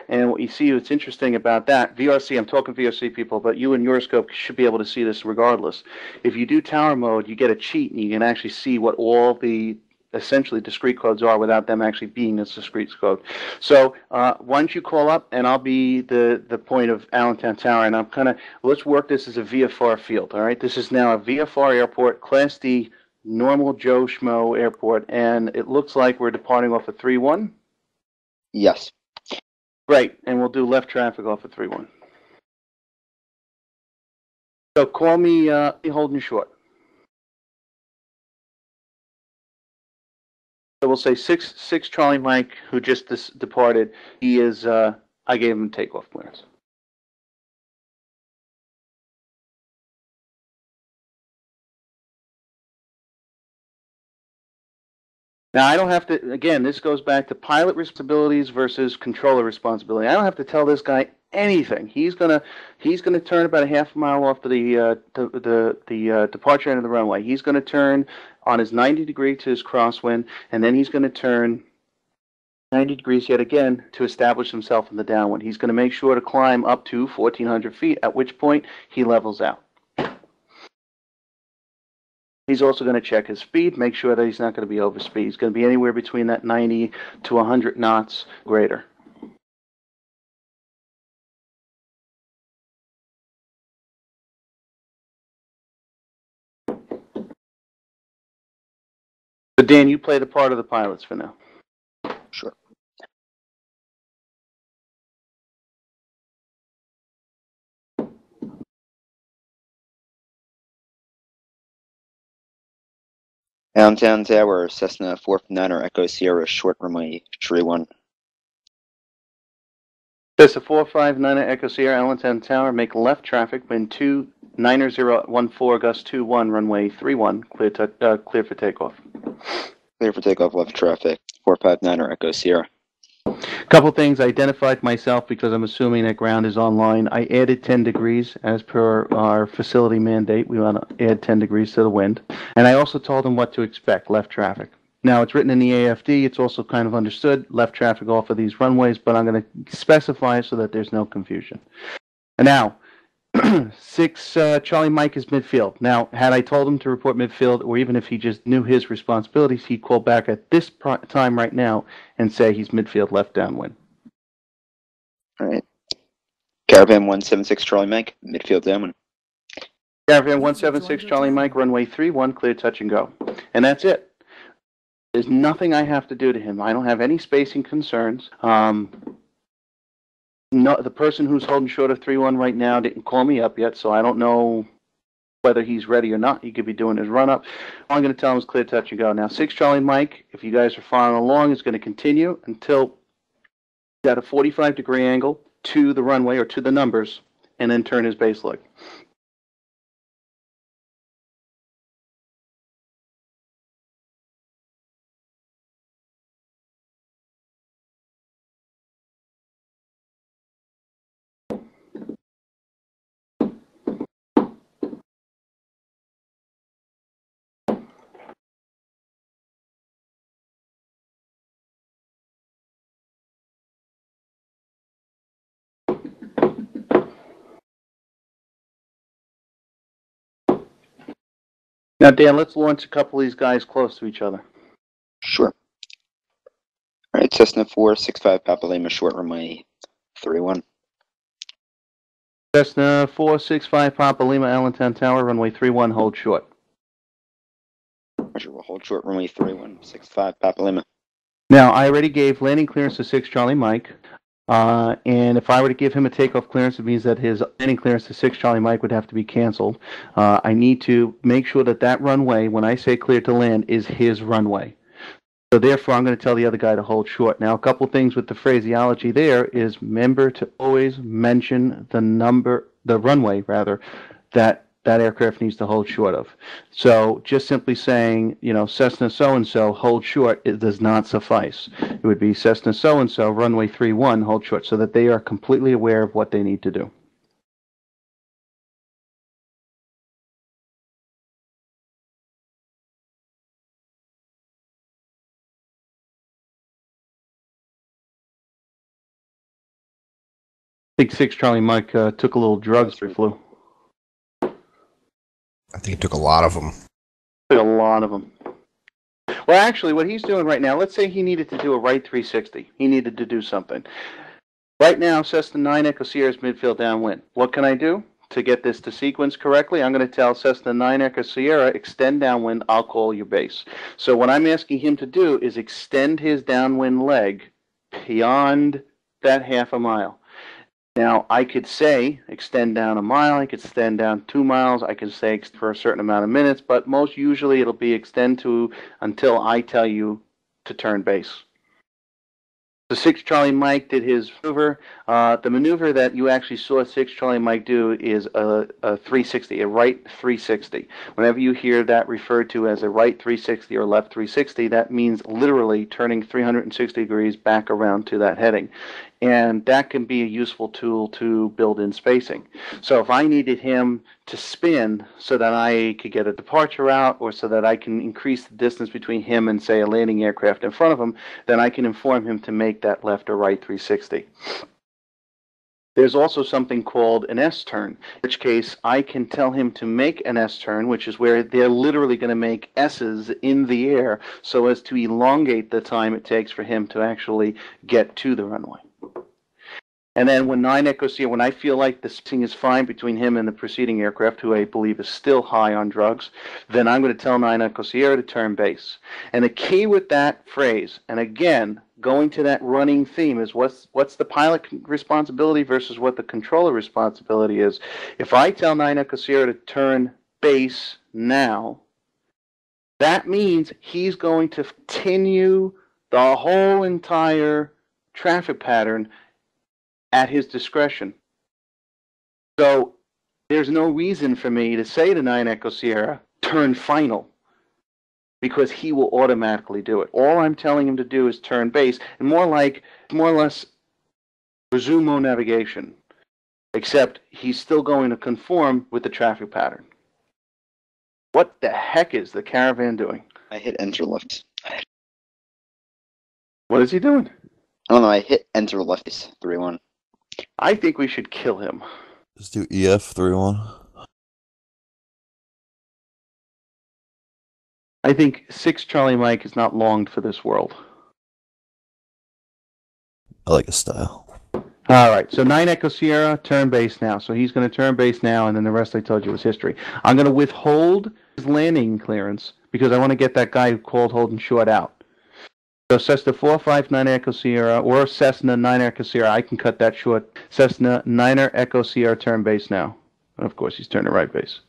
And what you see, what's interesting about that, VRC, I'm talking VRC people, but you and your scope should be able to see this regardless. If you do tower mode, you get a cheat and you can actually see what all the essentially discrete codes are without them actually being a discrete code. So once you call up, and I'll be the point of Allentown Tower, and I'm let's work this as a VFR field, all right? This is now a VFR airport, Class D, normal Joe Schmo airport, and it looks like we're departing off of 3-1. Yes. Great, and we'll do left traffic off of 3-1. So call me holding short. So we'll say 6 Charlie Mike, who just departed. He is, I gave him takeoff clearance. Now, I don't have to, again, this goes back to pilot responsibilities versus controller responsibility. I don't have to tell this guy anything. He's gonna turn about a half a mile off to the departure end of the runway. He's gonna turn on his 90 degree to his crosswind, and then he's gonna turn 90 degrees yet again to establish himself in the downwind. He's gonna make sure to climb up to 1,400 feet, at which point he levels out. He's also going to check his speed, make sure that he's not going to be over speed. He's going to be anywhere between that 90 to 100 knots greater. So Dan, you play the part of the pilots for now. Sure. Allentown Tower, Cessna 459er Echo Sierra, short runway 31. Cessna 459er Echo Sierra, Allentown Tower, make left traffic, wind 29014, gust 21, runway 31, clear for takeoff. Clear for takeoff, left traffic, 459er Echo Sierra. Couple things. I identified myself because I'm assuming that ground is online. I added 10 degrees as per our facility mandate. We want to add 10 degrees to the wind. And I also told them what to expect, left traffic. Now, it's written in the AFD. It's also kind of understood, left traffic off of these runways, but I'm going to specify it so that there's no confusion. And now, 6 Charlie Mike is midfield. Now, had I told him to report midfield, or even if he just knew his responsibilities, he'd call back at this time right now and say he's midfield left downwind. All right. Caravan 176 Charlie Mike, midfield downwind. Caravan 176 Charlie Mike, runway 31, clear touch and go. And that's it. There's nothing I have to do to him. I don't have any spacing concerns. No, the person who's holding short of 3-1 right now didn't call me up yet, so I don't know whether he's ready or not. He could be doing his run-up. All I'm going to tell him is clear touch and go. Now, 6 Charlie Mike, if you guys are following along, is going to continue until he's at a 45-degree angle to the runway or to the numbers, and then turn his base leg. Now, Dan, let's launch a couple of these guys close to each other. Sure. All right, Cessna 465 Papa Lima, short runway 31. Cessna 465 Papa Lima, Allentown Tower, runway 31, hold short. Roger, we'll hold short runway 31, 65 Papa Lima. Now, I already gave landing clearance to 6 Charlie Mike, and if I were to give him a takeoff clearance, it means that his landing clearance to 6 Charlie Mike would have to be canceled. I need to make sure that that runway, when I say clear to land, is his runway. So therefore, I'm going to tell the other guy to hold short. Now, a couple things with the phraseology there is remember to always mention the runway rather, that aircraft needs to hold short of. So just simply saying, Cessna so-and-so, hold short, it does not suffice. It would be Cessna so-and-so, runway 31, hold short, so that they are completely aware of what they need to do. I think 6 Charlie Mike took a little drugs before he flew. I think he took a lot of them. Took a lot of them. Well, actually, what he's doing right now, let's say he needed to do a right 360. He needed to do something. Right now, Cessna 9 Echo Sierra's midfield downwind. What can I do to get this to sequence correctly? I'm going to tell Cessna 9 Echo Sierra, extend downwind, I'll call your base. So what I'm asking him to do is extend his downwind leg beyond that half a mile. Now, I could say extend down a mile, I could extend down 2 miles, I could say for a certain amount of minutes, but most usually it'll be extend to until I tell you to turn base. So 6 Charlie Mike did his maneuver. The maneuver that you actually saw 6 Charlie Mike do is a 360, a right 360. Whenever you hear that referred to as a right 360 or left 360, that means literally turning 360 degrees back around to that heading. And that can be a useful tool to build in spacing. So if I needed him to spin so that I could get a departure out or so that I can increase the distance between him and, say, a landing aircraft in front of him, then I can inform him to make that left or right 360. There's also something called an S-turn, in which case I can tell him to make an S-turn, which is where they're literally going to make S's in the air so as to elongate the time it takes for him to actually get to the runway. And then when 9 Echo Sierra, when I feel like the spacing is fine between him and the preceding aircraft, who I believe is still high on drugs, then I'm going to tell 9 Echo Sierra to turn base. And the key with that phrase, and again, going to that running theme, is what's the pilot responsibility versus what the controller responsibility is. If I tell 9 Echo Sierra to turn base now, that means he's going to continue the whole entire traffic pattern at his discretion. So there's no reason for me to say to 9 Echo Sierra, turn final, because he will automatically do it. All I'm telling him to do is turn base, and more or less resume navigation, except he's still going to conform with the traffic pattern. What the heck is the Caravan doing? I hit enter left. What is he doing? I don't know, I hit enter left 3-1. I think we should kill him. Just do EF 3-1. I think 6 Charlie Mike is not longed for this world. I like his style. All right, so 9 Echo Sierra, turn base now. So he's going to turn base now, and then the rest I told you was history. I'm going to withhold his landing clearance because I want to get that guy who called holding short out. So Cessna 459 Echo Sierra or Cessna 9 Echo Sierra, I can cut that short. Cessna 9 Echo Sierra, turn base now. And of course, he's turning right base.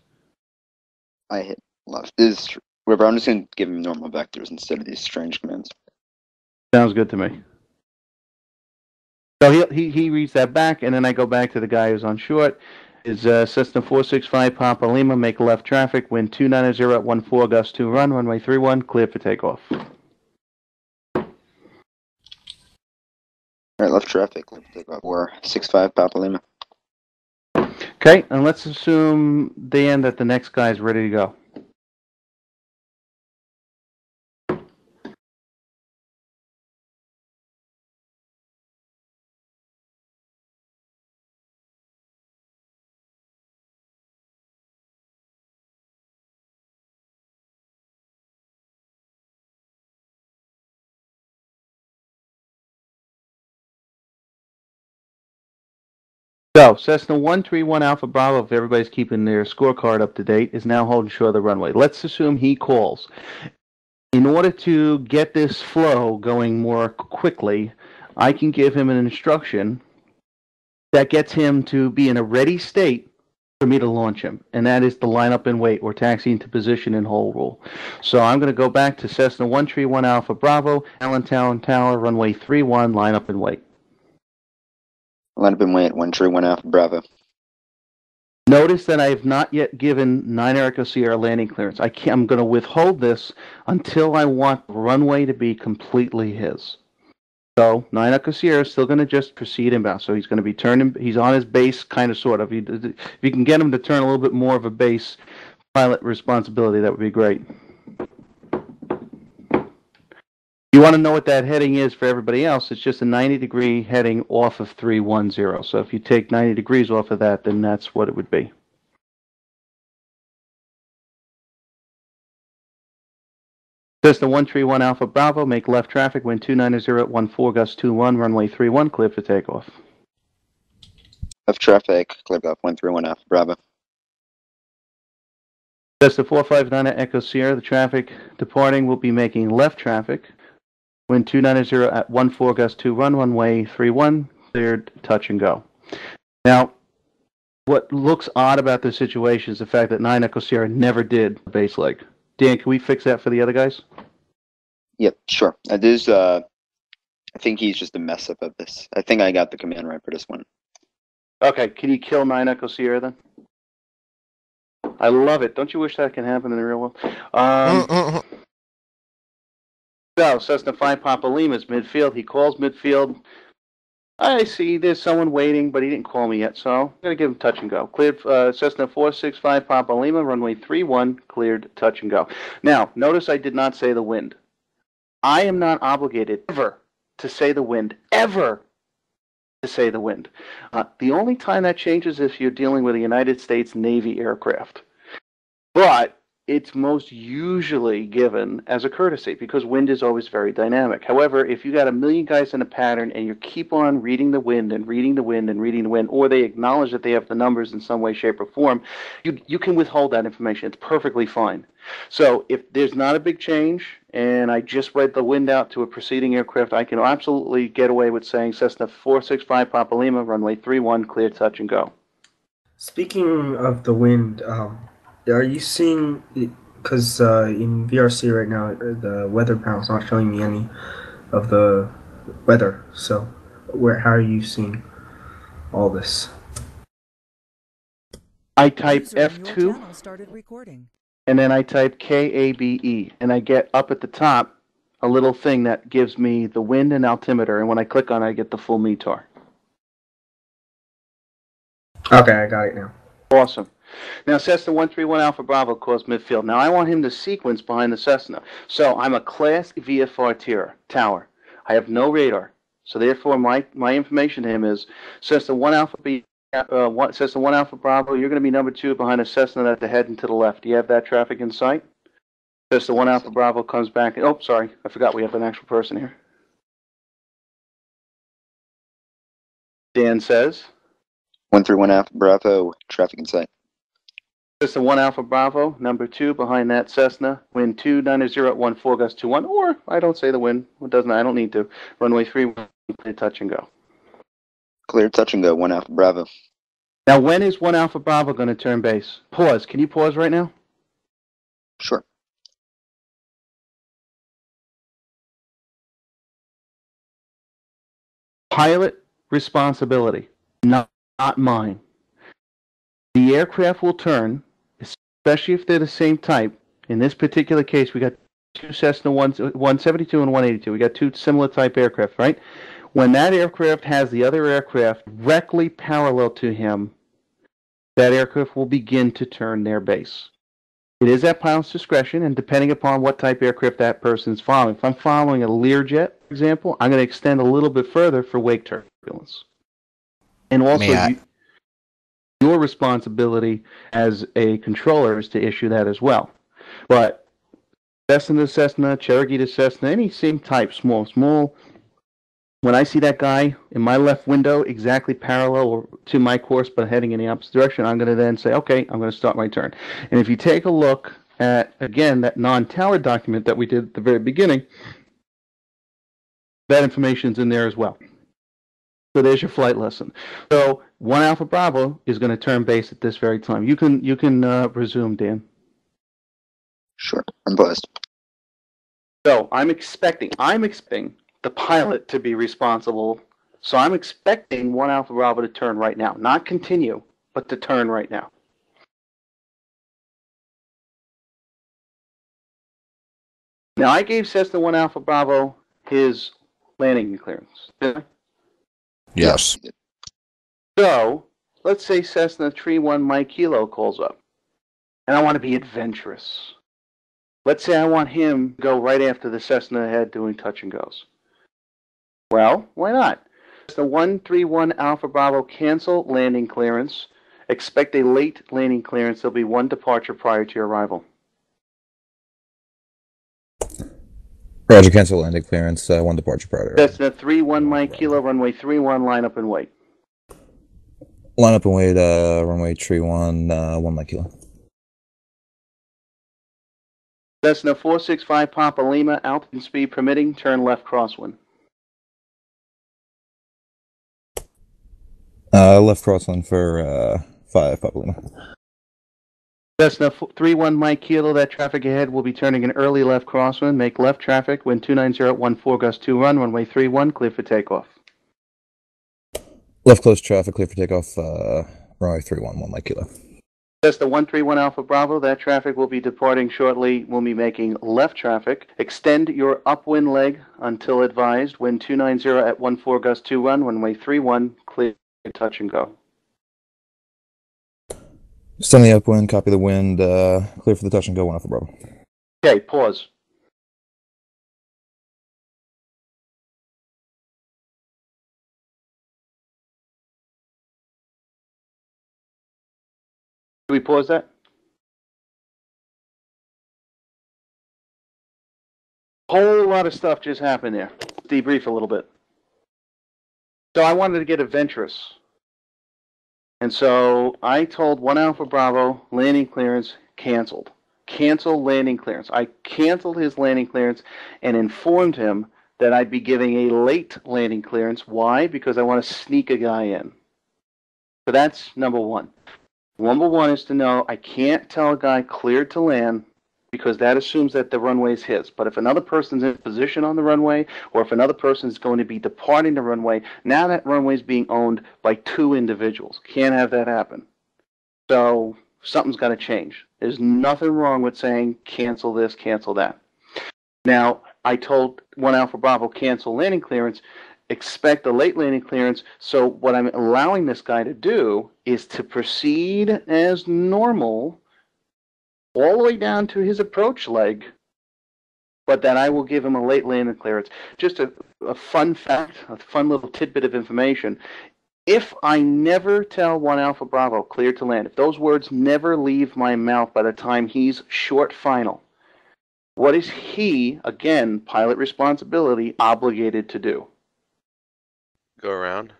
I hit left. Whatever, I'm just going to give him normal vectors instead of these strange commands. Sounds good to me. So he reads that back, and then I go back to the guy who's on short. Is Cessna 465 Papa Lima, make left traffic, wind 290 at 14, gust 2 run, runway 31, clear for takeoff. Alright, left traffic, left takeoff. 465 Papa Lima. Okay, and let's assume, Dan, that the next guy is ready to go. So, Cessna 131 Alpha Bravo, if everybody's keeping their scorecard up to date, is now holding short of the runway. Let's assume he calls. In order to get this flow going more quickly, I can give him an instruction that gets him to be in a ready state for me to launch him, and that is the line up and wait or taxi into position and hold rule. So I'm going to go back to Cessna 131 Alpha Bravo, Allentown Tower, runway 31, line up and wait. Line up and wait, 131 Alpha Bravo. Notice that I have not yet given 9 Echo Sierra landing clearance. I'm going to withhold this until I want the runway to be completely his. So 9 Echo Sierra is still going to just proceed inbound. So he's going to be turning. He's on his base, kind of, sort of. If you can get him to turn a little bit more of a base pilot responsibility, that would be great. You want to know what that heading is for everybody else? It's just a 90-degree heading off of 310. So if you take 90 degrees off of that, then that's what it would be. Cessna 131 Alpha Bravo, make left traffic, wind 290 at 14, gust 21, runway 31, clear for takeoff. Left traffic, cleared off 131 Alpha Bravo. Cessna 459 Echo Sierra, the traffic departing will be making left traffic, wind 290 at 14, gust 21, runway 31, cleared, touch and go. Now, what looks odd about this situation is the fact that 9 Echo Sierra never did a base leg. Dan, can we fix that for the other guys? Yep, sure. I think he's just a mess up of this. I think I got the command right for this one. Okay, can you kill 9 Echo Sierra then? I love it. Don't you wish that can happen in the real world? So, Cessna 5 Papa Lima's midfield. He calls midfield. I see there's someone waiting, but he didn't call me yet, so I'm going to give him touch and go. Cleared Cessna 465 Papa Lima, runway 31, cleared, touch and go. Now, notice I did not say the wind. I am not obligated ever to say the wind, ever to say the wind. The only time that changes is if you're dealing with a United States Navy aircraft. But it's most usually given as a courtesy because wind is always very dynamic. However, if you got a million guys in a pattern and you keep on reading the wind and reading the wind and reading the wind, or they acknowledge that they have the numbers in some way, shape, or form, you can withhold that information. It's perfectly fine. So if there's not a big change and I just read the wind out to a preceding aircraft, I can absolutely get away with saying Cessna 465 Papa Lima, runway 31, clear, touch, and go. Speaking of the wind, are you seeing, because in VRC right now, the weather panel's not showing me any of the weather, so how are you seeing all this? I type F2, started recording. and then I type KABE, and I get up at the top a little thing that gives me the wind and altimeter, and when I click on it, I get the full METAR. Okay, I got it now. Awesome. Now, Cessna 131 Alpha Bravo calls midfield. Now, I want him to sequence behind the Cessna. So, I'm a Class VFR tower. I have no radar. So, therefore, my information to him is Cessna 1 Alpha Cessna 1 Alpha Bravo, you're going to be number 2 behind a Cessna that's heading to the left. Do you have that traffic in sight? Cessna 1 Alpha Bravo comes back. Oh, sorry. I forgot we have an actual person here. Dan says 131 Alpha Bravo, traffic in sight. Cessna 1 Alpha Bravo, number 2 behind that Cessna, wind 290 at 14, gust 21, or I don't say the wind, I don't need to. Runway 31, clear, touch and go. Clear, touch and go, 1 Alpha Bravo. Now, when is 1 Alpha Bravo going to turn base? Pause. Can you pause right now? Sure. Pilot responsibility, not mine. The aircraft will turn, especially if they're the same type. In this particular case, we got 2 Cessna 172 and 182. We got 2 similar type aircraft, right? When that aircraft has the other aircraft directly parallel to him, that aircraft will begin to turn their base. It is at pilot's discretion, and depending upon what type aircraft that person's following. If I'm following a Learjet, for example, I'm going to extend a little bit further for wake turbulence. And also, your responsibility as a controller is to issue that as well. But Cessna to Cessna, Cherokee to Cessna, any same type, small. When I see that guy in my left window exactly parallel to my course but heading in the opposite direction, I'm going to then say, okay, I'm going to start my turn. And if you take a look at, again, that non-tower document that we did at the very beginning, that information's in there as well. So there's your flight lesson. So 1 Alpha Bravo is going to turn base at this very time. You can resume, Dan. Sure, I'm buzzed. So I'm expecting the pilot to be responsible. So I'm expecting 1 Alpha Bravo to turn right now, not continue, but to turn right now. Now I gave Cessna 1 Alpha Bravo his landing clearance. Did I? Yes. So let's say Cessna 3-1 Mike Kilo calls up, and I want to be adventurous. Let's say I want him to go right after the Cessna ahead doing touch and goes. Well, why not? Cessna 131 Alpha Bravo cancel landing clearance. Expect a late landing clearance. There'll be 1 departure prior to your arrival. Roger, cancel landing clearance. 1 departure prior. Cessna 3-1 Mike Kilo, runway 31, line up and wait. Line up and wait. Runway 31, 1 Mike Kilo. Cessna 465 Papa Lima, altitude speed permitting, turn left crosswind. Left crosswind for 5 Papa Lima. Cessna 3-1 Mike Kilo, that traffic ahead will be turning an early left crosswind. Make left traffic, wind 290 at 14 gust 2 run, runway 31, clear for takeoff. Left close traffic, clear for takeoff. Runway 31, 1 Mike Kilo. Cessna 131 Alpha Bravo, that traffic will be departing shortly. We'll be making left traffic. Extend your upwind leg until advised. Wind 290 at 14 gust 2 run, runway 31, clear, touch and go. Send the upwind, copy the wind, clear for the touch and go, 1 Alpha Bravo. Okay, pause. Do we pause that? Whole lot of stuff just happened there. Debrief a little bit. So I wanted to get adventurous. And so I told 1 Alpha Bravo, landing clearance canceled. Cancel landing clearance. I canceled his landing clearance and informed him that I'd be giving a late landing clearance. Why? Because I want to sneak a guy in. So that's number one. Number one is to know I can't tell a guy cleared to land because that assumes that the runway is his. But if another person's in position on the runway, or if another person is going to be departing the runway, now that runway is being owned by 2 individuals. Can't have that happen. So something's got to change. There's nothing wrong with saying cancel this, cancel that. Now, I told 1 Alpha Bravo cancel landing clearance, expect a late landing clearance. So what I'm allowing this guy to do is to proceed as normal all the way down to his approach leg, but that I will give him a late landing clearance. Just a fun fact, a fun little tidbit of information. If I never tell 1 Alpha Bravo clear to land, if those words never leave my mouth by the time he's short final, what is he, again, pilot responsibility, obligated to do? Go around.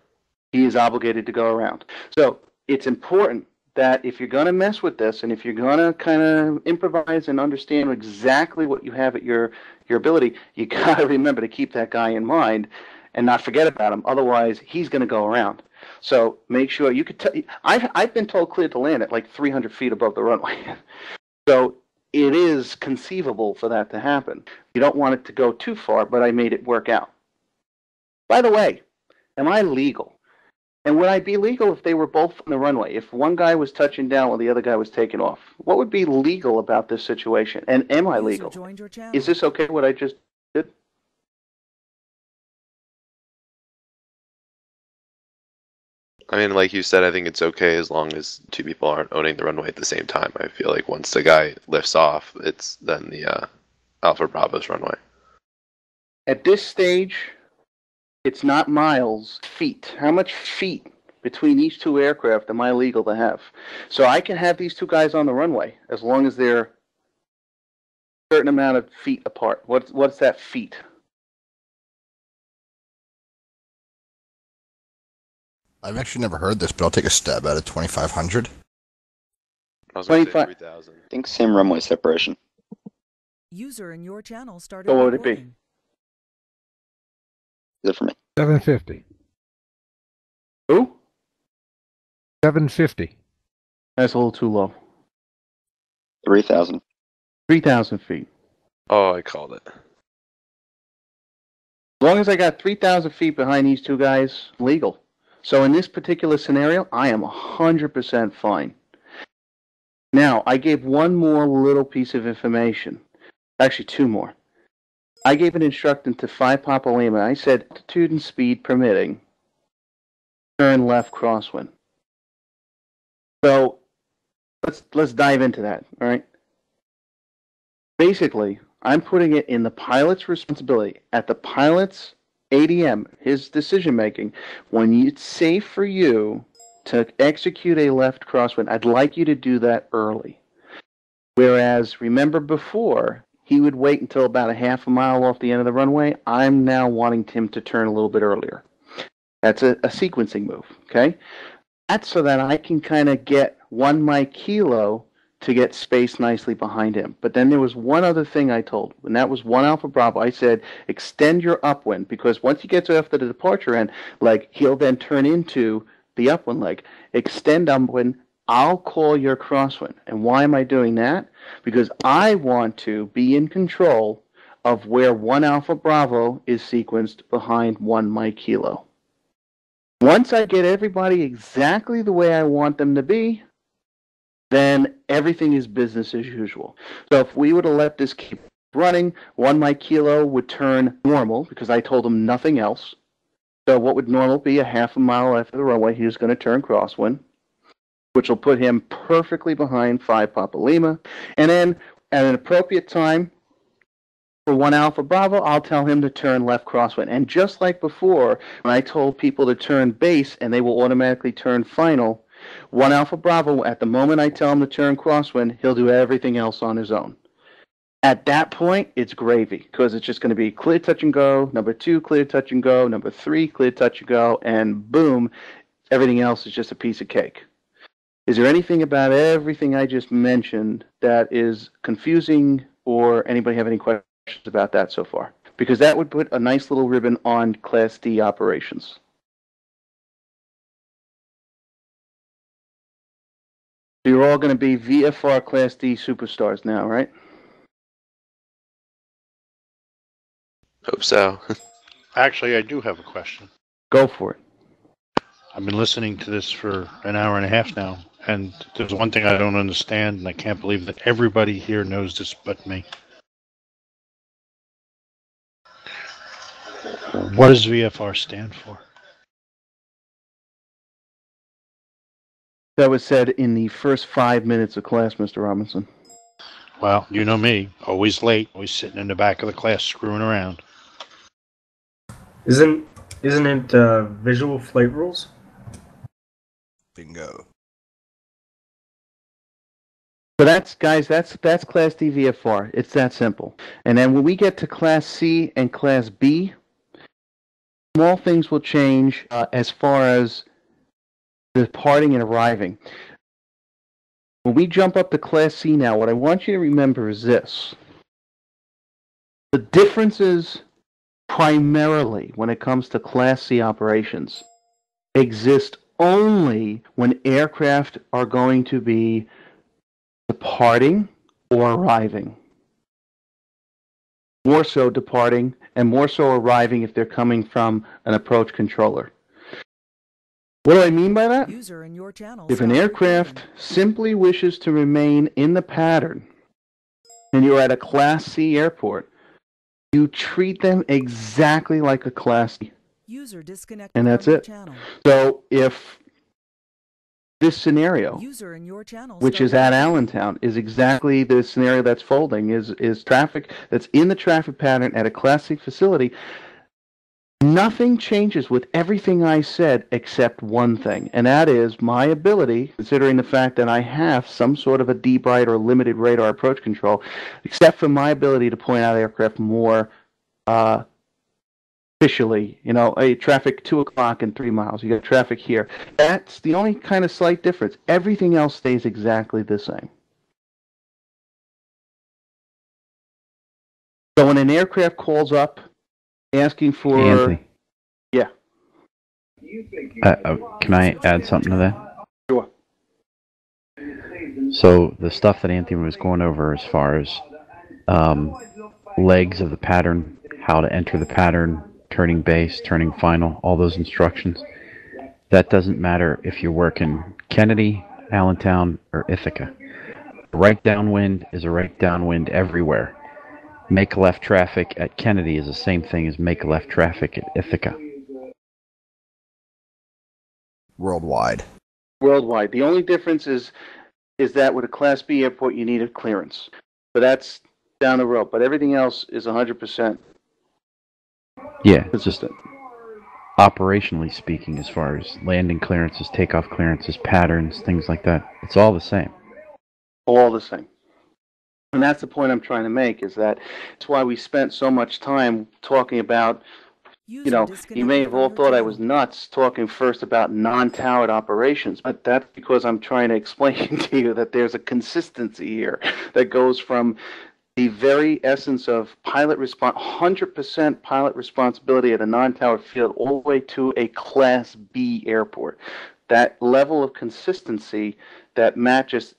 He is obligated to go around. So it's important that if you're going to mess with this and if you're going to kind of improvise and understand exactly what you have at your ability, you got to remember to keep that guy in mind and not forget about him. Otherwise, he's going to go around. So make sure you could tell. I've been told clear to land at like 300 feet above the runway. So it is conceivable for that to happen. You don't want it to go too far, but I made it work out. By the way, am I legal? And would I be legal if they were both on the runway? If one guy was touching down while the other guy was taking off? What would be legal about this situation? And am I legal? Is this okay what I just did? I mean, like you said, I think it's okay as long as 2 people aren't owning the runway at the same time. I feel like once the guy lifts off, it's then the Alpha Bravo's runway. At this stage, it's not miles, feet. How much feet between each 2 aircraft am I legal to have? So I can have these 2 guys on the runway as long as they're a certain amount of feet apart. What's that feet? I've actually never heard this, but I'll take a stab at it. 2,500. I was going to say 25. 3,000. I think same runway separation. User in your channel started So what would it be? recording. Is it for me? 750. Who? 750. That's a little too low. 3,000. 3,000 feet. Oh, I called it. As long as I got 3,000 feet behind these two guys, legal. So in this particular scenario, I am 100% fine. Now, I gave one more little piece of information. Actually, two more. I gave an instruction to 5 Papa Lima. I said, altitude and speed permitting, turn left crosswind. So let's dive into that, all right? Basically, I'm putting it in the pilot's responsibility, at the pilot's ADM, his decision making. When it's safe for you to execute a left crosswind, I'd like you to do that early. Whereas, remember before, he would wait until about a half a mile off the end of the runway. I'm now wanting him to turn a little bit earlier. That's a sequencing move, okay? That's so that I can kind of get 1 Mike Kilo to get spaced nicely behind him. But then there was one other thing I told, and that was 1 Alpha Bravo. I said, extend your upwind, because once he gets after the departure end, like, he'll then turn into the upwind leg. Extend upwind, I'll call your crosswind. And why am I doing that? Because I want to be in control of where 1 Alpha Bravo is sequenced behind 1 Mike Kilo. Once I get everybody exactly the way I want them to be, then everything is business as usual. So if we were to let this keep running, 1 Mike Kilo would turn normal, because I told him nothing else. So what would normal be? A half a mile after the runway, he was going to turn crosswind, which will put him perfectly behind 5 Papa Lima. And then at an appropriate time, for 1 Alpha Bravo, I'll tell him to turn left crosswind. And just like before, when I told people to turn base and they will automatically turn final, 1 Alpha Bravo, at the moment I tell him to turn crosswind, he'll do everything else on his own. At that point, it's gravy, because it's just going to be clear touch and go, number 2, clear touch and go, number 3, clear touch and go, and boom, everything else is just a piece of cake. Is there anything about everything I just mentioned that is confusing, or anybody have any questions about that so far? Because that would put a nice little ribbon on Class D operations. So you're all going to be VFR Class D superstars now, right? Hope so. Actually, I do have a question. Go for it. I've been listening to this for an hour and a half now, and there's one thing I don't understand, and I can't believe that everybody here knows this but me. What does VFR stand for? That was said in the first 5 minutes of class, Mr. Robinson. Well, you know me, always late, always sitting in the back of the class screwing around. Isn't it visual flight rules? Bingo. So that's, guys, that's Class D VFR. It's that simple. And then when we get to Class C and Class B, small things will change as far as departing and arriving. When we jump up to Class C now, what I want you to remember is this. The differences primarily when it comes to Class C operations exist only when aircraft are going to be departing or arriving. More so departing and more so arriving if they're coming from an approach controller. What do I mean by that? User in your channel If an started aircraft recording. simply wishes to remain in the pattern and you're at a Class C airport, you treat them exactly like a Class C. User disconnected And that's from your it. channel. So if this scenario, User in your channel which is started at recording. Allentown, is exactly the scenario that's folding, is traffic that's in the traffic pattern at a Class C facility. Nothing changes with everything I said except one thing, and that is my ability, considering the fact that I have some sort of a deep-right or limited radar approach control, except for my ability to point out aircraft more officially. You know, hey, traffic 2 o'clock and 3 miles. You got traffic here. That's the only kind of slight difference. Everything else stays exactly the same. So when an aircraft calls up asking for... Anthony. Yeah. Can I add something to that? Sure. So the stuff that Anthony was going over as far as legs of the pattern, how to enter the pattern, turning base, turning final, all those instructions, that doesn't matter if you're working Kennedy, Allentown, or Ithaca. A right downwind is a right downwind everywhere. Make left traffic at Kennedy is the same thing as make left traffic at Ithaca. Worldwide. Worldwide. The only difference is that with a Class B airport, you need a clearance. So that's down the road. But everything else is 100%. Yeah, it's just operationally speaking, as far as landing clearances, takeoff clearances, patterns, things like that, it's all the same. All the same. And that's the point I'm trying to make, is that it's why we spent so much time talking about, you know, you may have all thought I was nuts talking first about non-towered operations, but that's because I'm trying to explain to you that there's a consistency here that goes from the very essence of pilot 100% pilot responsibility at a non-tower field all the way to a Class B airport. That level of consistency that Matt just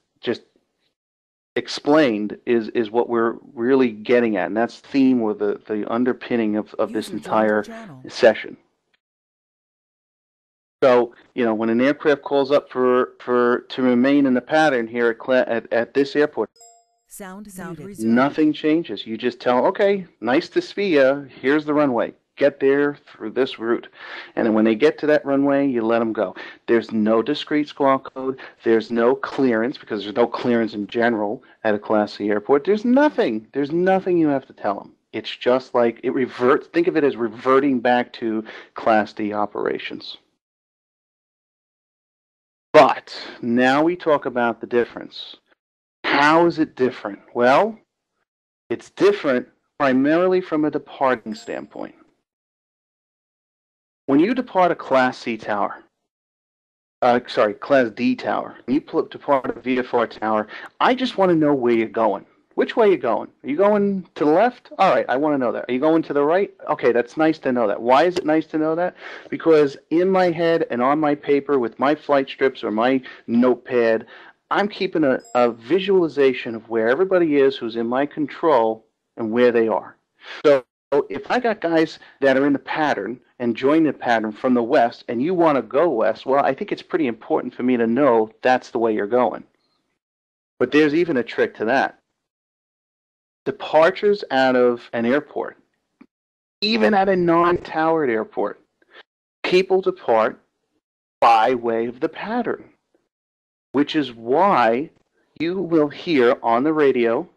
explained is what we're really getting at, and that's the theme or the underpinning of this entire session. So, you know, when an aircraft calls up to remain in the pattern here at this airport, nothing changes. You just tell, okay, nice to see ya. Here's the runway. Get there through this route. And then when they get to that runway, you let them go. There's no discrete squawk code. There's no clearance, because there's no clearance in general at a Class C airport. There's nothing. There's nothing you have to tell them. It's just like it reverts. Think of it as reverting back to Class D operations. But now we talk about the difference. How is it different? Well, it's different primarily from a departing standpoint. When you depart a Class C tower, Class D tower, when you depart a VFR tower, I just want to know where you're going. Which way are you going? Are you going to the left? All right, I want to know that. Are you going to the right? Okay, that's nice to know that. Why is it nice to know that? Because in my head and on my paper with my flight strips or my notepad, I'm keeping a visualization of where everybody is who's in my control and where they are. So if I got guys that are in the pattern and join the pattern from the west and you want to go west, well, I think it's pretty important for me to know that's the way you're going. But there's even a trick to that. Departures out of an airport, even at a non-towered airport, people depart by way of the pattern, which is why you will hear on the radio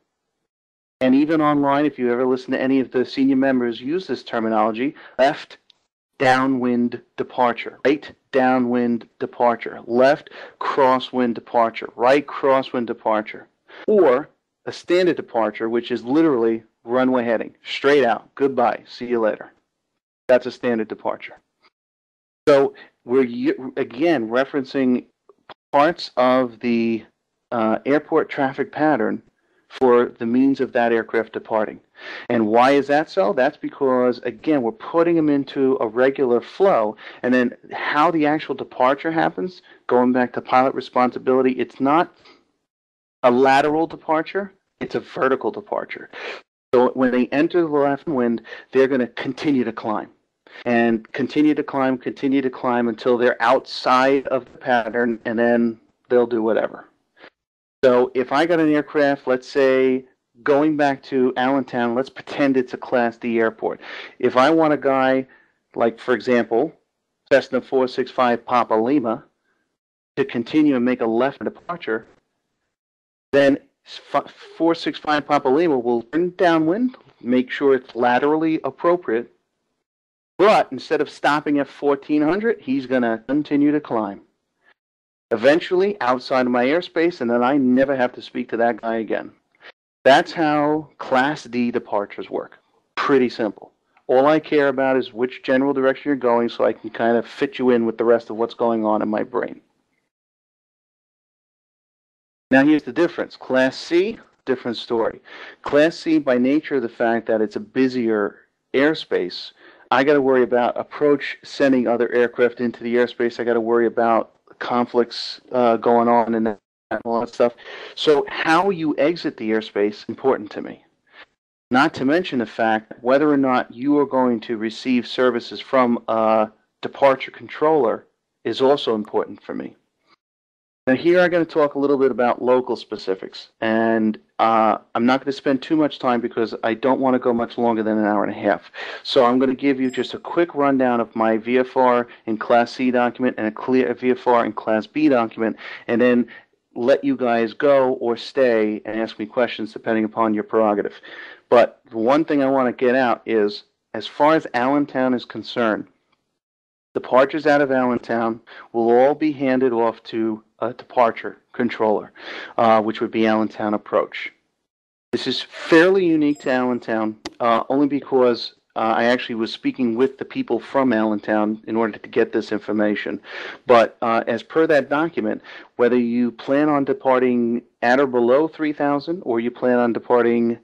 and even online, if you ever listen to any of the senior members use this terminology, left downwind departure, right downwind departure, left crosswind departure, right crosswind departure, or a standard departure, which is literally runway heading, straight out, goodbye, see you later. That's a standard departure. So we're again referencing parts of the airport traffic pattern for the means of that aircraft departing. And why is that so? That's because, again, we're putting them into a regular flow, and then how the actual departure happens, going back to pilot responsibility, it's not a lateral departure, it's a vertical departure. So when they enter the left wind, they're going to continue to climb. And continue to climb until they're outside of the pattern, and then they'll do whatever. So if I got an aircraft, let's say, going back to Allentown, let's pretend it's a Class D airport. If I want a guy, like, for example, Cessna 465 Papa Lima, to continue and make a left departure, then 465 Papa Lima will turn downwind, make sure it's laterally appropriate, but instead of stopping at 1400, he's going to continue to climb. Eventually, outside of my airspace, and then I never have to speak to that guy again. That's how Class D departures work. Pretty simple. All I care about is which general direction you're going so I can kind of fit you in with the rest of what's going on in my brain. Now here's the difference. Class C, different story. Class C, by nature of the fact that it's a busier airspace, I got to worry about approach, sending other aircraft into the airspace. I got to worry about conflicts going on and all that stuff. So how you exit the airspace is important to me. Not to mention the fact that whether or not you are going to receive services from a departure controller is also important for me. Now here I'm going to talk a little bit about local specifics, and I'm not going to spend too much time because I don't want to go much longer than an hour and a half. So I'm going to give you just a quick rundown of my VFR in Class C document and a clear VFR in Class B document, and then let you guys go or stay and ask me questions depending upon your prerogative. But the one thing I want to get out is, as far as Allentown is concerned, departures out of Allentown will all be handed off to a departure controller, which would be Allentown Approach. This is fairly unique to Allentown, only because I actually was speaking with the people from Allentown in order to get this information. But as per that document, whether you plan on departing at or below 3,000 or you plan on departing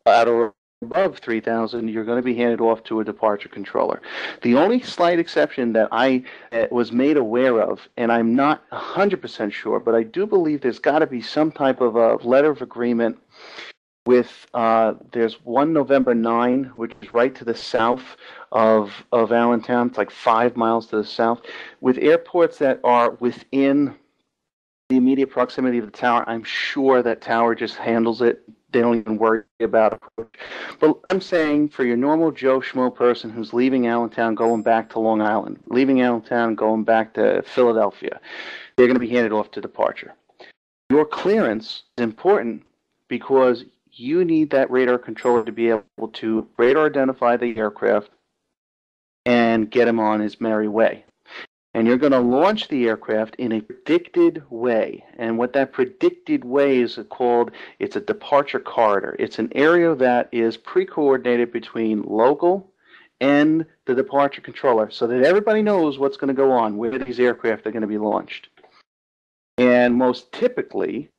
at or above 3,000, you're going to be handed off to a departure controller. The only slight exception that I was made aware of, and I'm not 100% sure, but I do believe there's got to be some type of a letter of agreement with, there's one November 9, which is right to the south of Allentown. It's like 5 miles to the south, with airports that are within the immediate proximity of the tower. I'm sure that tower just handles it. They don't even worry about it. But I'm saying for your normal Joe Schmo person who's leaving Allentown, going back to Long Island, leaving Allentown, going back to Philadelphia, they're going to be handed off to departure. Your clearance is important because you need that radar controller to be able to radar identify the aircraft and get him on his merry way. And you're going to launch the aircraft in a predicted way. And what that predicted way is called, it's a departure corridor. It's an area that is pre-coordinated between local and the departure controller so that everybody knows what's going to go on, where these aircraft are going to be launched. And most typically,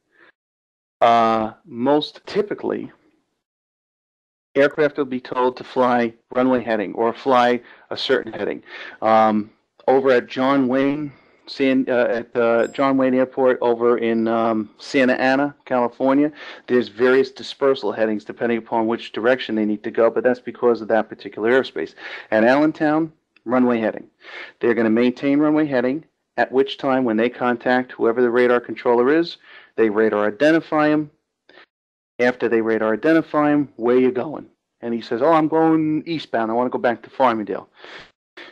aircraft will be told to fly runway heading or fly a certain heading. Over at John Wayne Airport over in Santa Ana, California, there's various dispersal headings depending upon which direction they need to go, but that's because of that particular airspace. At Allentown, runway heading. They're going to maintain runway heading, at which time when they contact whoever the radar controller is, they radar identify him. After they radar identify him, where you going? And he says, oh, I'm going eastbound. I want to go back to Farmingdale.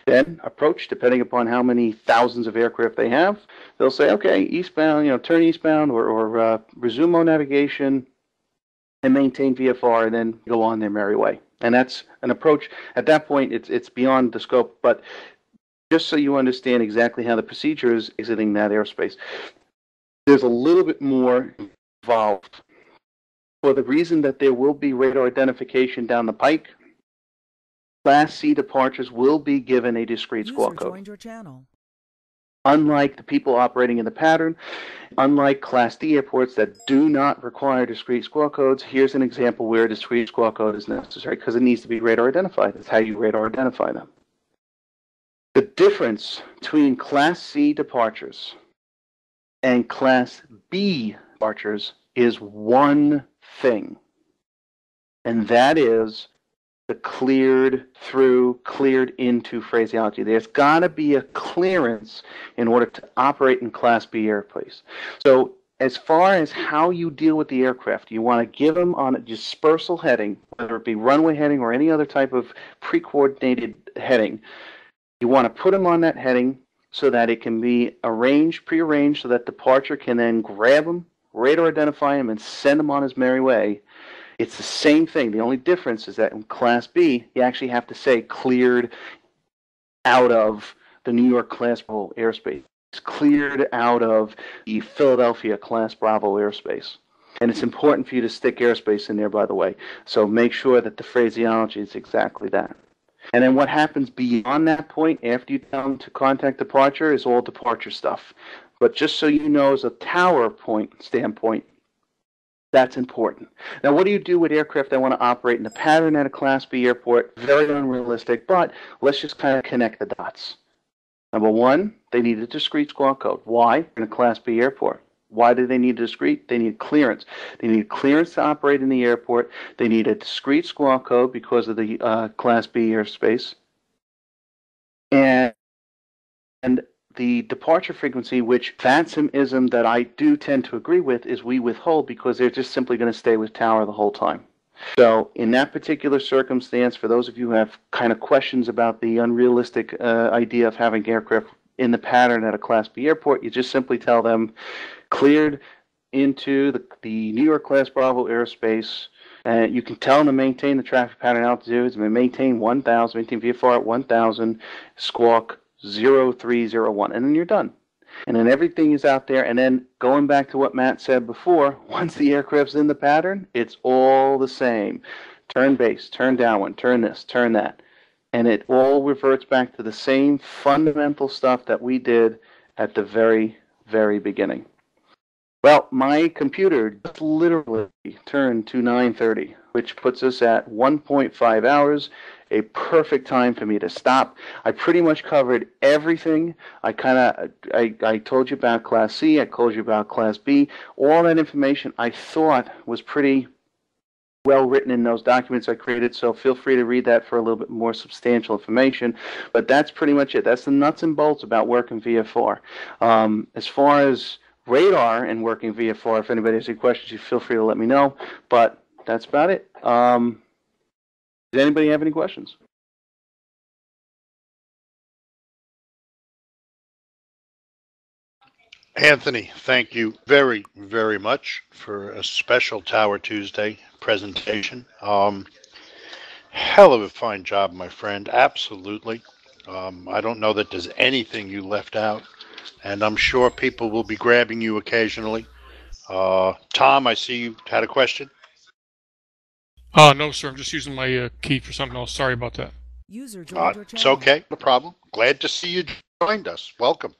Then approach, depending upon how many thousands of aircraft they have, they'll say, okay, eastbound, turn eastbound or resume on navigation and maintain VFR and then go on their merry way. And that's an approach. At that point, it's beyond the scope, but just so you understand exactly how the procedure is exiting that airspace, there's a little bit more involved. For the reason that there will be radar identification down the pike, Class C departures will be given a discrete squawk code. Joined your channel. Unlike the people operating in the pattern, unlike Class D airports that do not require discrete squawk codes, here's an example where a discrete squawk code is necessary because it needs to be radar identified. That's how you radar identify them. The difference between Class C departures and Class B departures is one thing, and that is the cleared through, cleared into phraseology. There's got to be a clearance in order to operate in Class B airspace. So as far as how you deal with the aircraft, you want to give them on a dispersal heading, whether it be runway heading or any other type of pre-coordinated heading. You want to put them on that heading so that it can be arranged, prearranged, so that departure can then grab them, radar identify him, and send him on his merry way. It's the same thing. The only difference is that in Class B, you actually have to say cleared out of the New York Class Bravo airspace. It's cleared out of the Philadelphia Class Bravo airspace. And it's important for you to stick airspace in there, by the way. So make sure that the phraseology is exactly that. And then what happens beyond that point, after you tell them to contact departure, is all departure stuff. But just so you know, as a tower point standpoint, That's important. Now, what do you do with aircraft that want to operate in a pattern at a Class B airport? Very unrealistic, but let's just kind of connect the dots. Number one, they need a discrete squawk code. Why? In a Class B airport. Why do they need discrete? They need clearance. They need clearance to operate in the airport. They need a discrete squawk code because of the Class B airspace. And the departure frequency, which Vansimism that I do tend to agree with, is we withhold because they're just simply going to stay with tower the whole time. So in that particular circumstance, for those of you who have kind of questions about the unrealistic idea of having aircraft in the pattern at a Class B airport, you just simply tell them cleared into the New York Class Bravo airspace. And you can tell them to maintain the traffic pattern altitudes, and maintain 1,000, maintain VFR at 1,000, squawk 0301, and then you're done. And then everything is out there. And then going back to what Matt said before, once the aircraft's in the pattern, it's all the same. Turn base, turn downwind, turn this, turn that. And it all reverts back to the same fundamental stuff that we did at the very, very beginning. Well, my computer just literally turned to 9:30, which puts us at 1.5 hours, a perfect time for me to stop. I pretty much covered everything. I told you about Class C, I told you about Class B. All that information I thought was pretty well written in those documents I created, so feel free to read that for a little bit more substantial information. But that's pretty much it. That's the nuts and bolts about working VFR. As far as radar and working VFR, if anybody has any questions, you feel free to let me know. But that's about it. Does anybody have any questions? Anthony, thank you very, very much for a special Tower Tuesday presentation. Hell of a fine job, my friend. Absolutely. I don't know that there's anything you left out, and I'm sure people will be grabbing you occasionally. Tom, I see you had a question. No, sir. I'm just using my key for something else. Sorry about that. User joined your It's channel. okay. No problem. Glad to see you joined us. Welcome.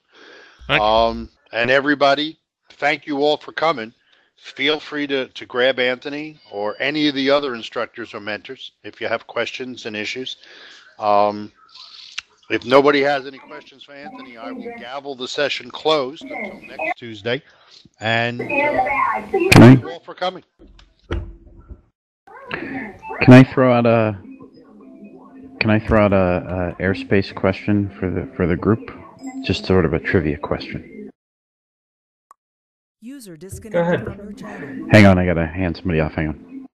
And everybody, thank you all for coming. Feel free to grab Anthony or any of the other instructors or mentors if you have questions and issues. If nobody has any questions for Anthony, I will gavel the session closed until next Tuesday. And thank you all for coming. Can I throw out a airspace question for the group? Just sort of a trivia question. User Go disconnected ahead. from your channel. Hang on, I gotta hand somebody off. Hang on.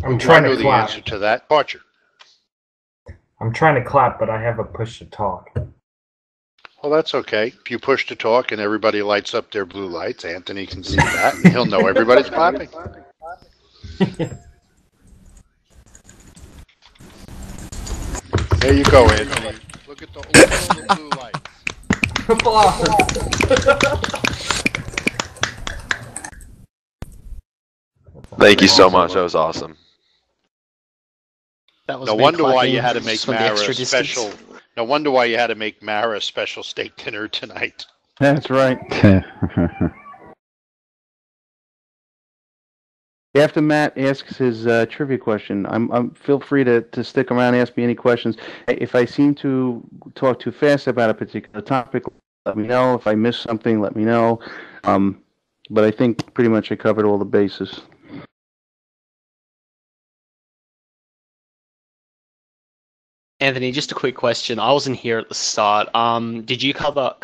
I'm trying I know to the clap. answer to that. Archer. I'm trying to clap, but I have a push to talk. Well, that's okay. If you push to talk and everybody lights up their blue lights, Anthony can see that, and he'll know everybody's clapping. There you go, Anthony. Look at all the blue lights. Thank you so much. That was awesome. That was No me wonder why clapping you had to just make for the Mara extra a distance. special. No wonder why you had to make Mara a special steak dinner tonight. That's right. After Matt asks his trivia question, feel free to stick around and ask me any questions. If I seem to talk too fast about a particular topic, let me know. If I miss something, let me know. But I think pretty much I covered all the bases. Anthony, just a quick question. I wasn't here at the start. Did you cover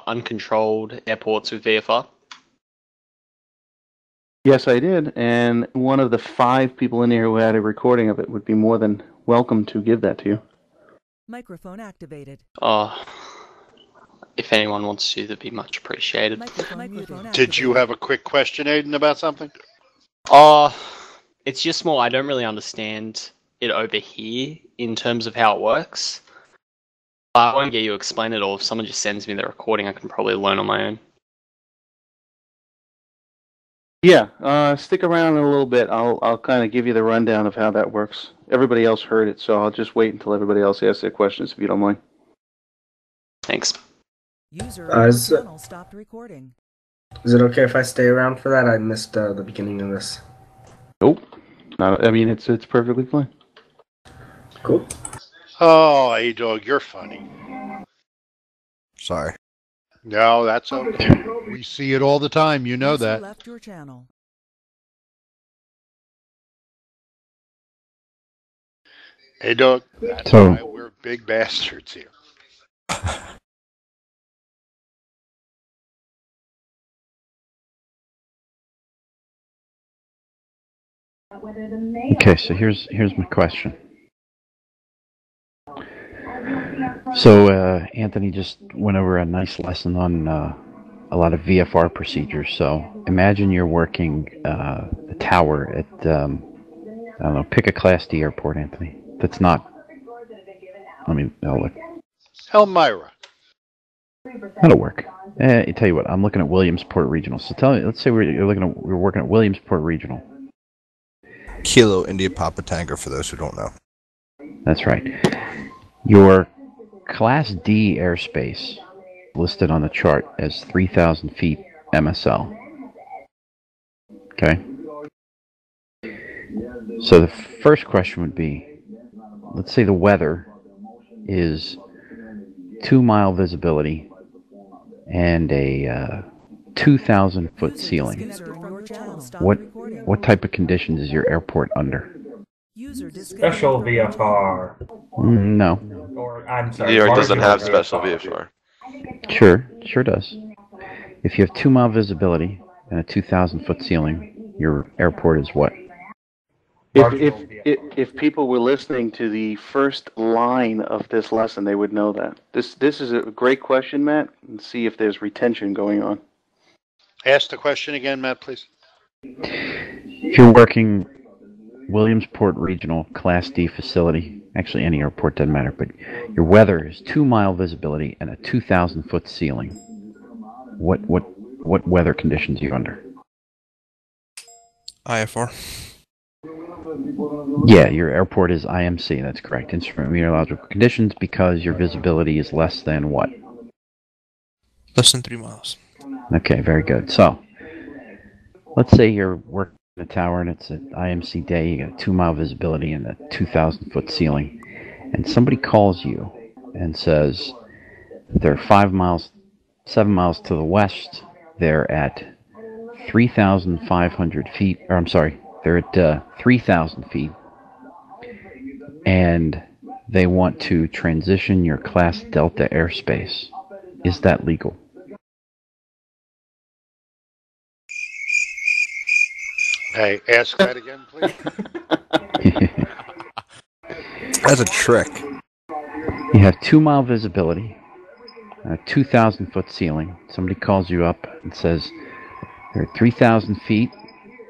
uncontrolled airports with VFR? Yes, I did, and one of the 5 people in here who had a recording of it would be more than welcome to give that to you. Microphone activated. If anyone wants to, that'd be much appreciated. Microphone Did you have a quick question, Aiden, about something? It's just more, I don't really understand it over here in terms of how it works. I won't get you to explain it all. If someone just sends me the recording, I can probably learn on my own. Yeah, stick around in a little bit. I'll kind of give you the rundown of how that works. Everybody else heard it, so I'll just wait until everybody else asks their questions, if you don't mind. Thanks. User on your channel stopped recording. Is it okay if I stay around for that? I missed the beginning of this. Nope. I mean, it's perfectly fine. Cool. Oh, A-Dog, you're funny. Sorry. No, that's okay. We see it all the time. You know User that. left your channel. A-Dog, that's So- why we're big bastards here. Okay, so here's my question. So Anthony just went over a nice lesson on a lot of VFR procedures. So imagine you're working the tower at I don't know, pick a Class D airport, Anthony. That's not. I'll look. Elmira. That'll work. I tell you what, I'm looking at Williamsport Regional. So let's say we're working at Williamsport Regional. Kilo India Papa Tango for those who don't know. That's right. Your Class D airspace listed on the chart as 3,000 feet MSL. Okay? So the first question would be, let's say the weather is 2-mile visibility and a 2,000 foot ceiling. What type of conditions is your airport under? Special VFR. No. Or, I'm sorry. New York doesn't marginal have special VFR. Sure does. If you have 2-mile visibility and a 2,000 foot ceiling, your airport is what? If people were listening to the first line of this lesson, they would know that. This is a great question, Matt, and see if there's retention going on. Ask the question again, Matt, please. If you're working Williamsport Regional Class D facility, actually any airport doesn't matter, but your weather is 2-mile visibility and a 2,000 foot ceiling. What weather conditions are you under? IFR. Yeah, your airport is IMC, that's correct. Instrument meteorological conditions, because your visibility is less than what? Less than 3 miles. Okay, very good. So, let's say you're working in a tower and it's an IMC day, you got a 2-mile visibility and a 2,000 foot ceiling, and somebody calls you and says they're 7 miles to the west, they're at 3,500 feet, or I'm sorry, they're at 3,000 feet, and they want to transition your Class Delta airspace. Is that legal? Hey, ask that again, please. That's a trick. You have 2-mile visibility, a 2,000 foot ceiling. Somebody calls you up and says they're at 3,000 feet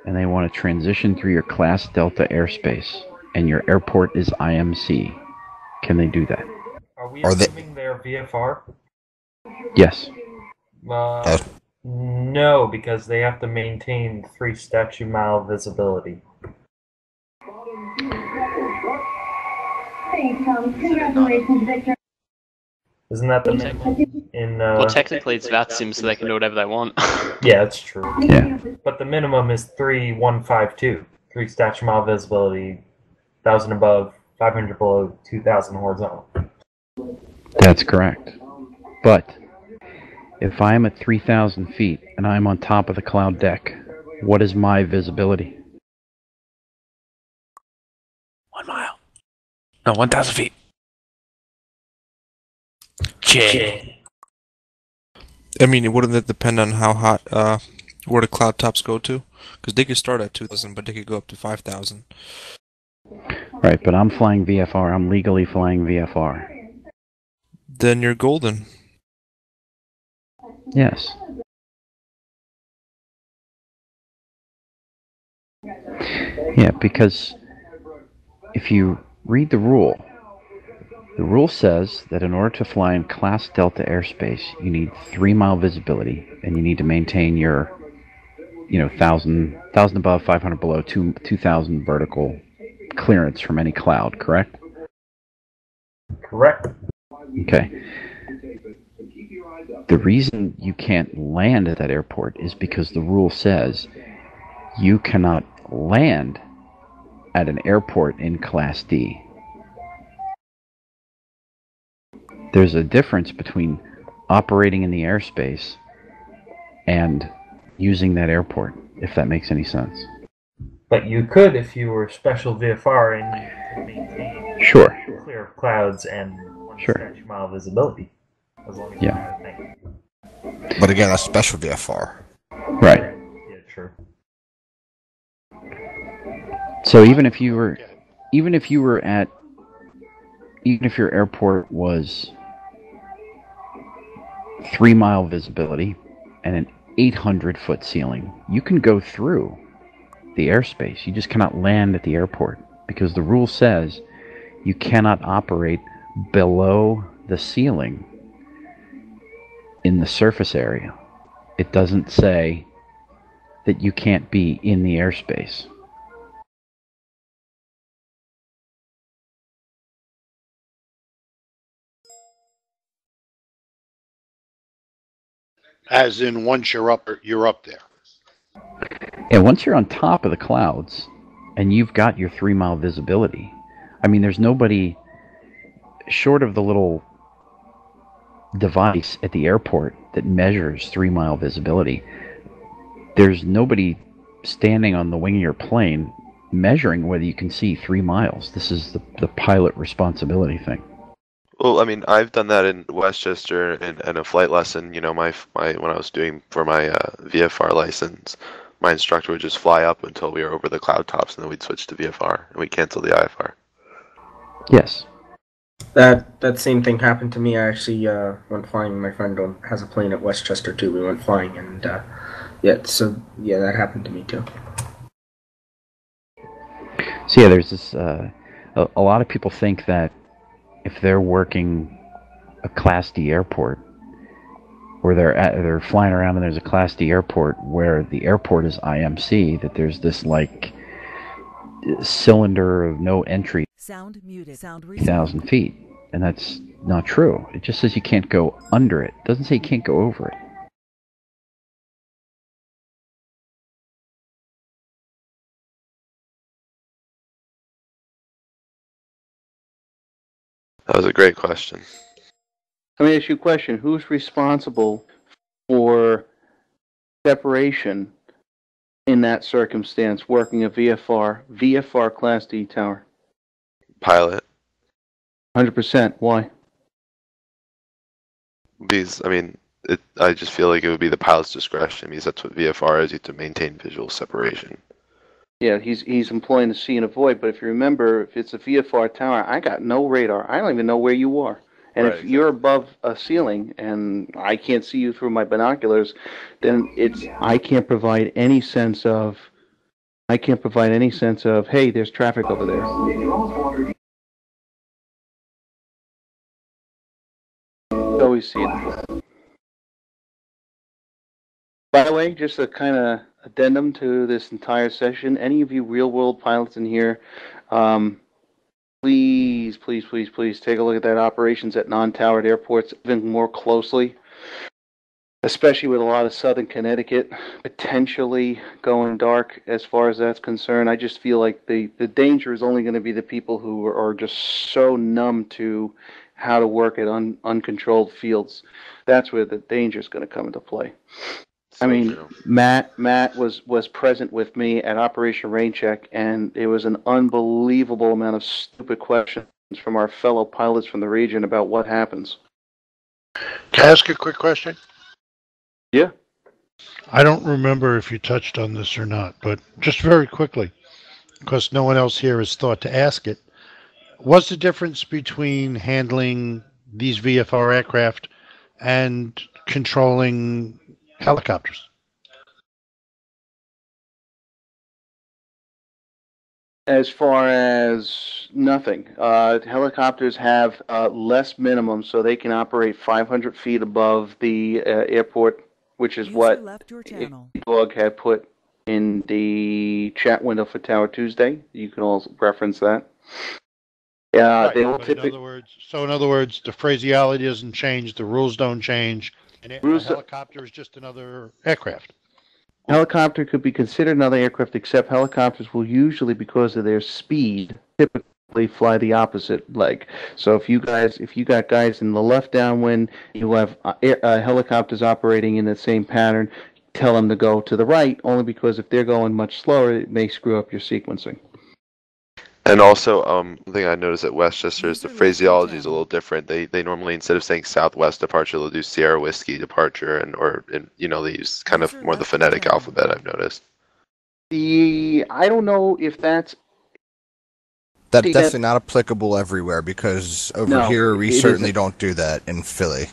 and they want to transition through your Class Delta airspace, and your airport is IMC. Can they do that? Are we assuming they're VFR? Yes. No, because they have to maintain 3 statute mile visibility. Congratulations, Victor. Isn't that the minimum in? Well, technically it's VATSIM, so they can do whatever they want. Yeah, that's true. Yeah. But the minimum is 3,152. 3 statute mile visibility, 1,000 above, 500 below, 2,000 horizontal. That's correct. But if I'm at 3,000 feet and I'm on top of the cloud deck, what is my visibility? 1 mile. No, 1,000 feet. J. I mean, wouldn't that depend on how hot, where the cloud tops go to? Because they could start at 2,000, but they could go up to 5,000. Right, but I'm flying VFR. I'm legally flying VFR. Then you're golden. Yes. Yeah, because if you read the rule says that in order to fly in Class Delta airspace, you need 3-mile visibility, and you need to maintain your, 1,000 above, 500 below, 2,000 vertical clearance from any cloud, correct? Correct. Okay. The reason you can't land at that airport is because the rule says you cannot land at an airport in Class D. There's a difference between operating in the airspace and using that airport, if that makes any sense. But you could if you were special VFR and you could maintain Sure. clear of clouds and 1 statute mile visibility. As long as you have a thing. But again, that's special VFR. Right. Yeah, true. So even if your airport was 3 mile visibility and an 800-foot ceiling, you can go through the airspace. You just cannot land at the airport because the rule says you cannot operate below the ceiling in the surface area. It doesn't say that you can't be in the airspace. As in, once you're up there. And once you're on top of the clouds and you've got your 3 mile visibility, I mean, there's nobody short of the little device at the airport that measures 3 mile visibility. There's nobody standing on the wing of your plane measuring whether you can see 3 miles. This is the pilot responsibility thing. Well, I mean, I've done that in Westchester in a flight lesson. You know, my when I was doing for my VFR license, my instructor would just fly up until we were over the cloud tops, and then we'd switch to VFR, and we'd cancel the IFR. Yes. That same thing happened to me. I actually went flying. My friend has a plane at Westchester too. We went flying, and that happened to me too. So yeah, there's this. A lot of people think that if they're working a Class D airport, or they're flying around and there's a Class D airport where the airport is IMC, that there's this like cylinder of no entry. Sound muted. Sound 3,000 feet, and that's not true. It just says you can't go under it. It doesn't say you can't go over it. That was a great question. Let me ask you a question. Who's responsible for separation in that circumstance, working a VFR Class D tower? Pilot. 100%. Why? Because, I mean, I just feel like it would be the pilot's discretion, because that's what VFR is, you have to maintain visual separation. Yeah, he's employing the see and avoid, but if you remember, if it's a VFR tower, I got no radar. I don't even know where you are. And Right, if you're above a ceiling and I can't see you through my binoculars, then I can't provide any sense of, hey, there's traffic over there. Always see it. By the way, just a kind of addendum to this entire session. Any of you real-world pilots in here, please take a look at that operations at non-towered airports even more closely, especially with a lot of southern Connecticut potentially going dark as far as that's concerned. I just feel like the danger is only going to be the people who are just so numb to how to work at uncontrolled fields. That's where the danger is going to come into play. I mean, true. Matt was present with me at Operation Rain Check, and it was an unbelievable amount of stupid questions from our fellow pilots from the region about what happens. Can I ask a quick question? Yeah. I don't remember if you touched on this or not, but just very quickly, because no one else here has thought to ask it. What's the difference between handling these VFR aircraft and controlling helicopters? As far as nothing. Helicopters have less minimum, so they can operate 500 feet above the airport, which is what Dog had put in the chat window for Tower Tuesday. You can all reference that. Right, they will typically. In other words, the phraseology doesn't change, the rules don't change. And a Bruce, helicopter is just another aircraft. helicopter could be considered another aircraft, except helicopters will usually, because of their speed, typically fly the opposite leg. So if you got guys in the left downwind, you have helicopters operating in the same pattern. Tell them to go to the right, only because if they're going much slower, it may screw up your sequencing. And also, one thing I noticed at Westchester is the phraseology is a little different. They normally, instead of saying Southwest departure, they'll do Sierra Whiskey departure, and they use kind of more the phonetic alphabet, I've noticed. I don't know if that's Definitely not applicable everywhere, because over here we certainly don't do that in Philly.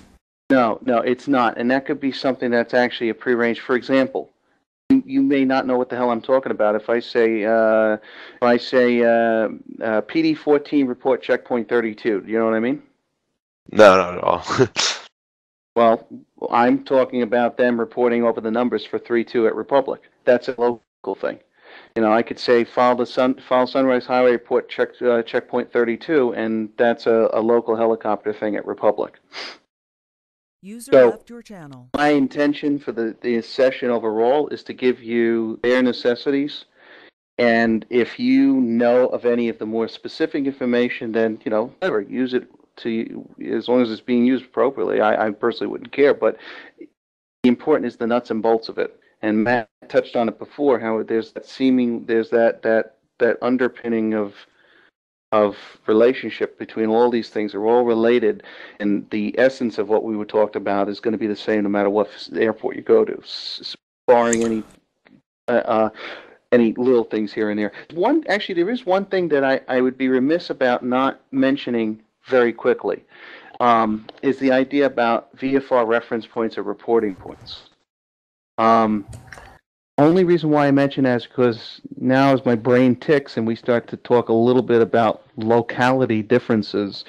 No, it's not, and that could be something that's actually a prearranged. For example, you may not know what the hell I'm talking about. If I say PD 14 report checkpoint 32, do you know what I mean? No, not at all. Well, I'm talking about them reporting over the numbers for 3-2 at Republic. That's a local thing. I could say follow Sunrise Highway report checkpoint 32, and that's a local helicopter thing at Republic. User So, left your channel. my intention for the session overall is to give you their necessities, and if you know of any of the more specific information, then whatever, use it as long as it's being used appropriately. I personally wouldn't care, but the important is the nuts and bolts of it. And Matt touched on it before, how there's that underpinning of relationship between all these things. Are all related, and the essence of what we were talked about is going to be the same no matter what airport you go to, barring any little things here and there. There is one thing that I would be remiss about not mentioning very quickly, is the idea about VFR reference points or reporting points. Only reason why I mention that is because now as my brain ticks and we start to talk a little bit about locality differences,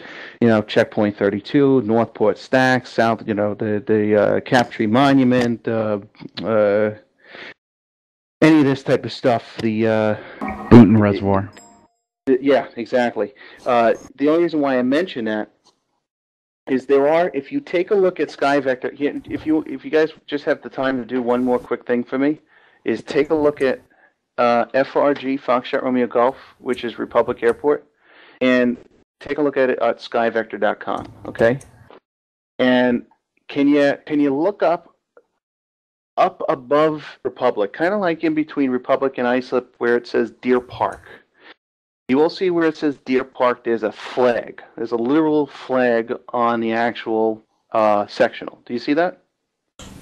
checkpoint 32, Northport Stacks, South, the Captree Monument, any of this type of stuff, the Boonton Reservoir. Yeah, exactly. The only reason why I mention that is if you take a look at SkyVector, if you guys just have the time to do one more quick thing for me, is take a look at FRG, Foxtrot Romeo Golf, which is Republic Airport, and take a look at it at skyvector.com, okay? And can you look up above Republic, kind of like in between Republic and Islip, where it says Deer Park? You will see where it says Deer Park, there's a flag. There's a literal flag on the actual sectional. Do you see that?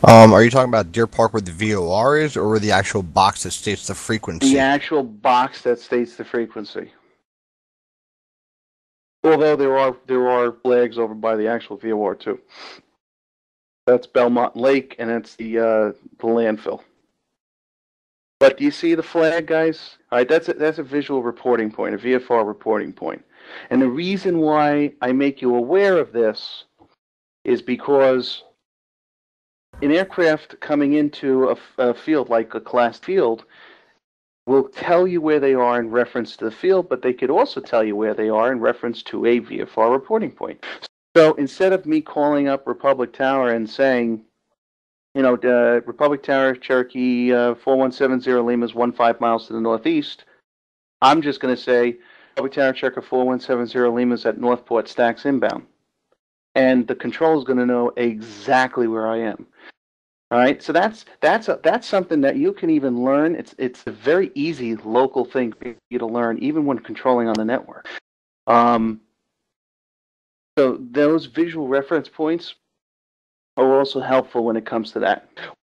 Are you talking about Deer Park where the VOR is, or where the actual box that states the frequency? The actual box that states the frequency. Although there are flags over by the actual VOR too. That's Belmont Lake, and that's the landfill. But do you see the flag, guys? All right, that's a visual reporting point, a VFR reporting point. And the reason why I make you aware of this is because an aircraft coming into a field like a class field will tell you where they are in reference to the field, but they could also tell you where they are in reference to a VFR reporting point. So instead of me calling up Republic Tower and saying, Republic Tower, Cherokee 4170 Lima is 15 miles to the northeast, I'm just going to say, Republic Tower, Cherokee 4170 Lima is at Northport Stacks inbound. And the control is going to know exactly where I am. All right, so that's something that you can even learn. It's a very easy local thing for you to learn, even when controlling on the network. So those visual reference points are also helpful when it comes to that.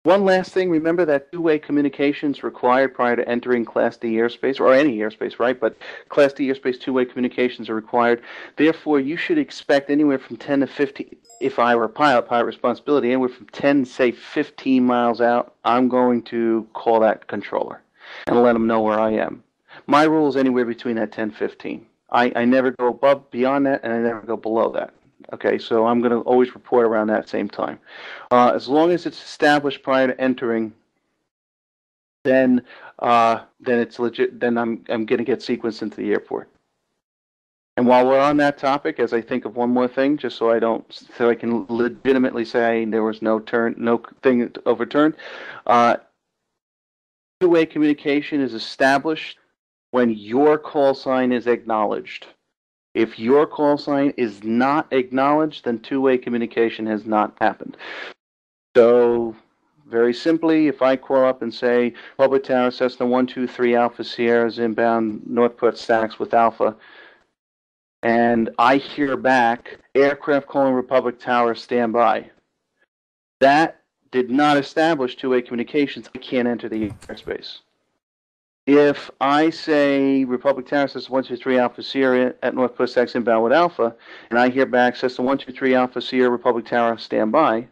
One last thing, remember that two-way communication is required prior to entering Class D airspace, or any airspace, right? But Class D airspace two-way communications are required. Therefore, you should expect anywhere from 10 to 15, if I were a pilot responsibility, anywhere from 10, say 15 miles out, I'm going to call that controller and let them know where I am. My rule is anywhere between that 10, 15. I never go beyond that, and I never go below that. Okay, so I'm going to always report around that same time. As long as it's established prior to entering, then it's legit. Then I'm going to get sequenced into the airport. And while we're on that topic, as I think of one more thing, just so I can legitimately say there was no thing overturned. Two-way communication is established when your call sign is acknowledged. If your call sign is not acknowledged, then two-way communication has not happened. So, very simply, if I call up and say, Public Tower, Cessna 123 Alpha Sierra's inbound Northport stacks with Alpha, and I hear back, aircraft calling Republic Tower, stand by. That did not establish two-way communications. I can't enter the airspace. If I say Republic Tower, Cessna 123 Alpha Sierra at Northport stacks inbound with Alpha, and I hear back Cessna 123 Alpha Sierra, Republic Tower, stand by,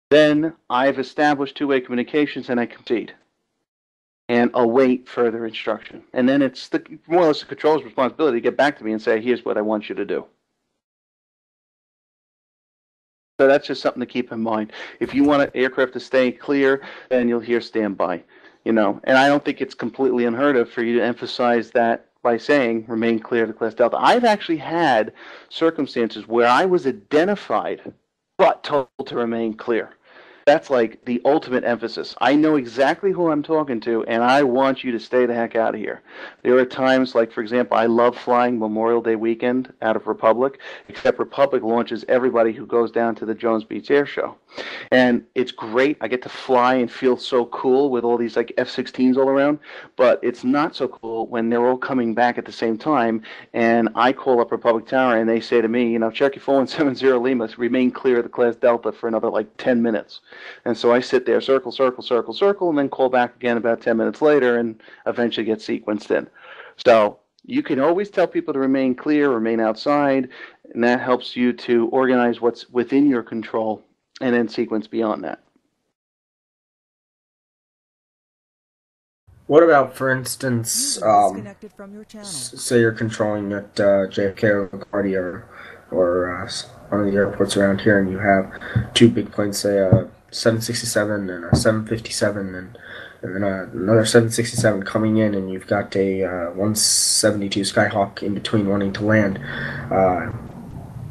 then I've established two-way communications and I concede and await further instruction. And then it's more or less the controller's responsibility to get back to me and say, here's what I want you to do. So that's just something to keep in mind. If you want an aircraft to stay clear, then you'll hear standby. And I don't think it's completely unheard of for you to emphasize that by saying remain clear to class Delta. I've actually had circumstances where I was identified but told to remain clear. That's like the ultimate emphasis. I know exactly who I'm talking to, and I want you to stay the heck out of here. There are times, like, for example, I love flying Memorial Day weekend out of Republic, except Republic launches everybody who goes down to the Jones Beach Air Show. And it's great. I get to fly and feel so cool with all these, like, F-16s all around, but it's not so cool when they're all coming back at the same time, and I call up Republic Tower, and they say to me, Cherokee 4170 Lima, remain clear of the class Delta for another, like, 10 minutes. And so I sit there, circle, circle, circle, circle, and then call back again about 10 minutes later and eventually get sequenced in. So you can always tell people to remain clear, remain outside, and that helps you to organize what's within your control and then sequence beyond that. What about, for instance, say you're controlling at JFK or LaGuardia or one of the airports around here, and you have two big planes, say a 767 and a 757, and then another 767 coming in, and you've got a 172 Skyhawk in between wanting to land.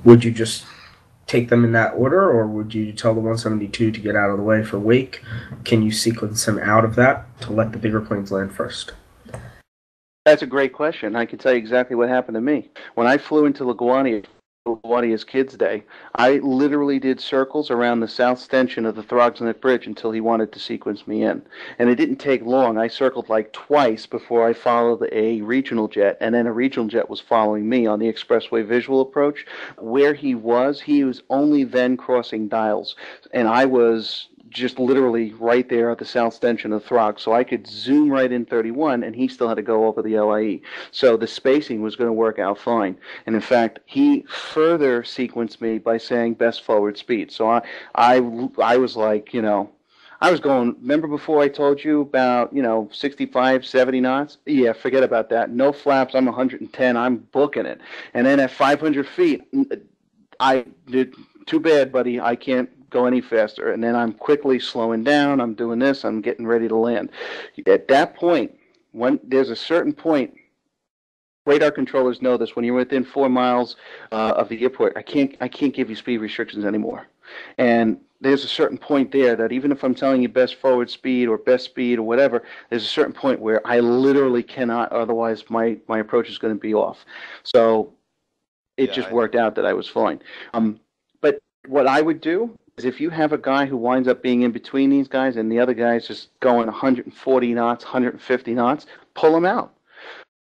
Would you just take them in that order, or would you tell the 172 to get out of the way for wake? Can you sequence them out of that to let the bigger planes land first? That's a great question. I can tell you exactly what happened to me. When I flew into LaGuardia's Kids Day, I literally did circles around the south extension of the Throgsneck Bridge until he wanted to sequence me in. And it didn't take long. I circled like twice before I followed a regional jet, and then a regional jet was following me on the expressway visual approach. Where he was only then crossing dials, and I was just literally right there at the south extension of the Throg, so I could zoom right in 31, and he still had to go over the LIE. So the spacing was going to work out fine. And in fact, he further sequenced me by saying best forward speed. So I was like, I was going, remember before I told you about, 65, 70 knots? Yeah, forget about that. No flaps, I'm 110, I'm booking it. And then at 500 feet, I did, too bad, buddy, I can't go any faster. And then I'm quickly slowing down, I'm doing this, I'm getting ready to land. At that point, when there's a certain point, radar controllers know this, when you're within 4 miles of the airport, I can't give you speed restrictions anymore. And there's a certain point there that even if I'm telling you best forward speed or best speed or whatever, there's a certain point where I literally cannot, otherwise my approach is going to be off. So it just worked out that I was fine. But what I would do is, if you have a guy who winds up being in between these guys and the other guy's just going 140 knots, 150 knots, pull him out.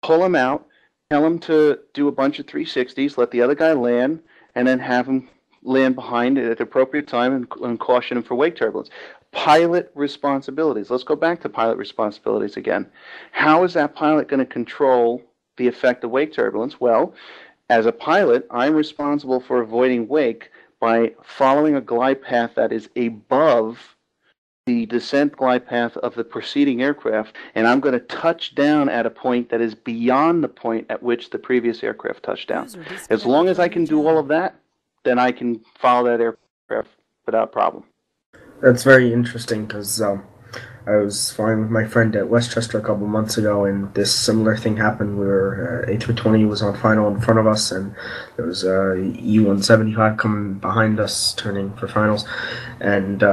Pull him out, tell him to do a bunch of 360s, let the other guy land, and then have him land behind it at the appropriate time and caution him for wake turbulence. Pilot responsibilities. Let's go back to pilot responsibilities again. How is that pilot going to control the effect of wake turbulence? Well, as a pilot, I'm responsible for avoiding wake by following a glide path that is above the descent glide path of the preceding aircraft, and I'm going to touch down at a point that is beyond the point at which the previous aircraft touched down. As long as I can do all of that, then I can follow that aircraft without problem. That's very interesting, because I was flying with my friend at Westchester a couple months ago, and this similar thing happened. We were A320 was on final in front of us, and there was a E175 coming behind us, turning for finals, and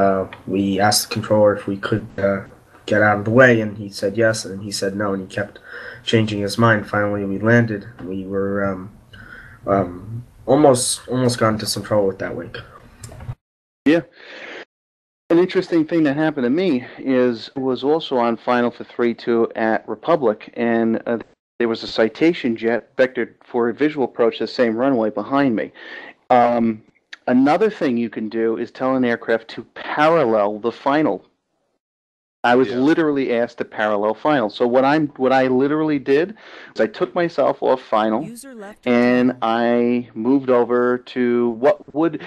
we asked the controller if we could get out of the way, and he said yes, and he said no, and he kept changing his mind. Finally, we landed. We were almost got into some trouble with that wing. Yeah. An interesting thing that happened to me was also on final for 3-2 at Republic, and there was a Citation jet vectored for a visual approach to the same runway behind me. Another thing you can do is tell an aircraft to parallel the final. I was literally asked to parallel final. So what I literally did was I took myself off final and I moved over to what would,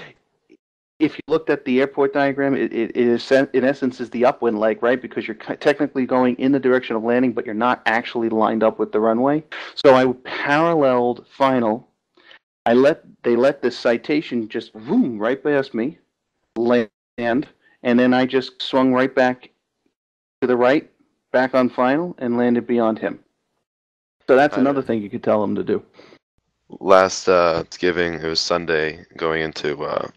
if you looked at the airport diagram, it is in essence is the upwind leg, right? Because you're technically going in the direction of landing, but you're not actually lined up with the runway. So I paralleled final. They let this Citation just boom right past me, land, and then I just swung right back to the right, back on final, and landed beyond him. So that's another thing you could tell them to do. Last Thanksgiving, it was Sunday going into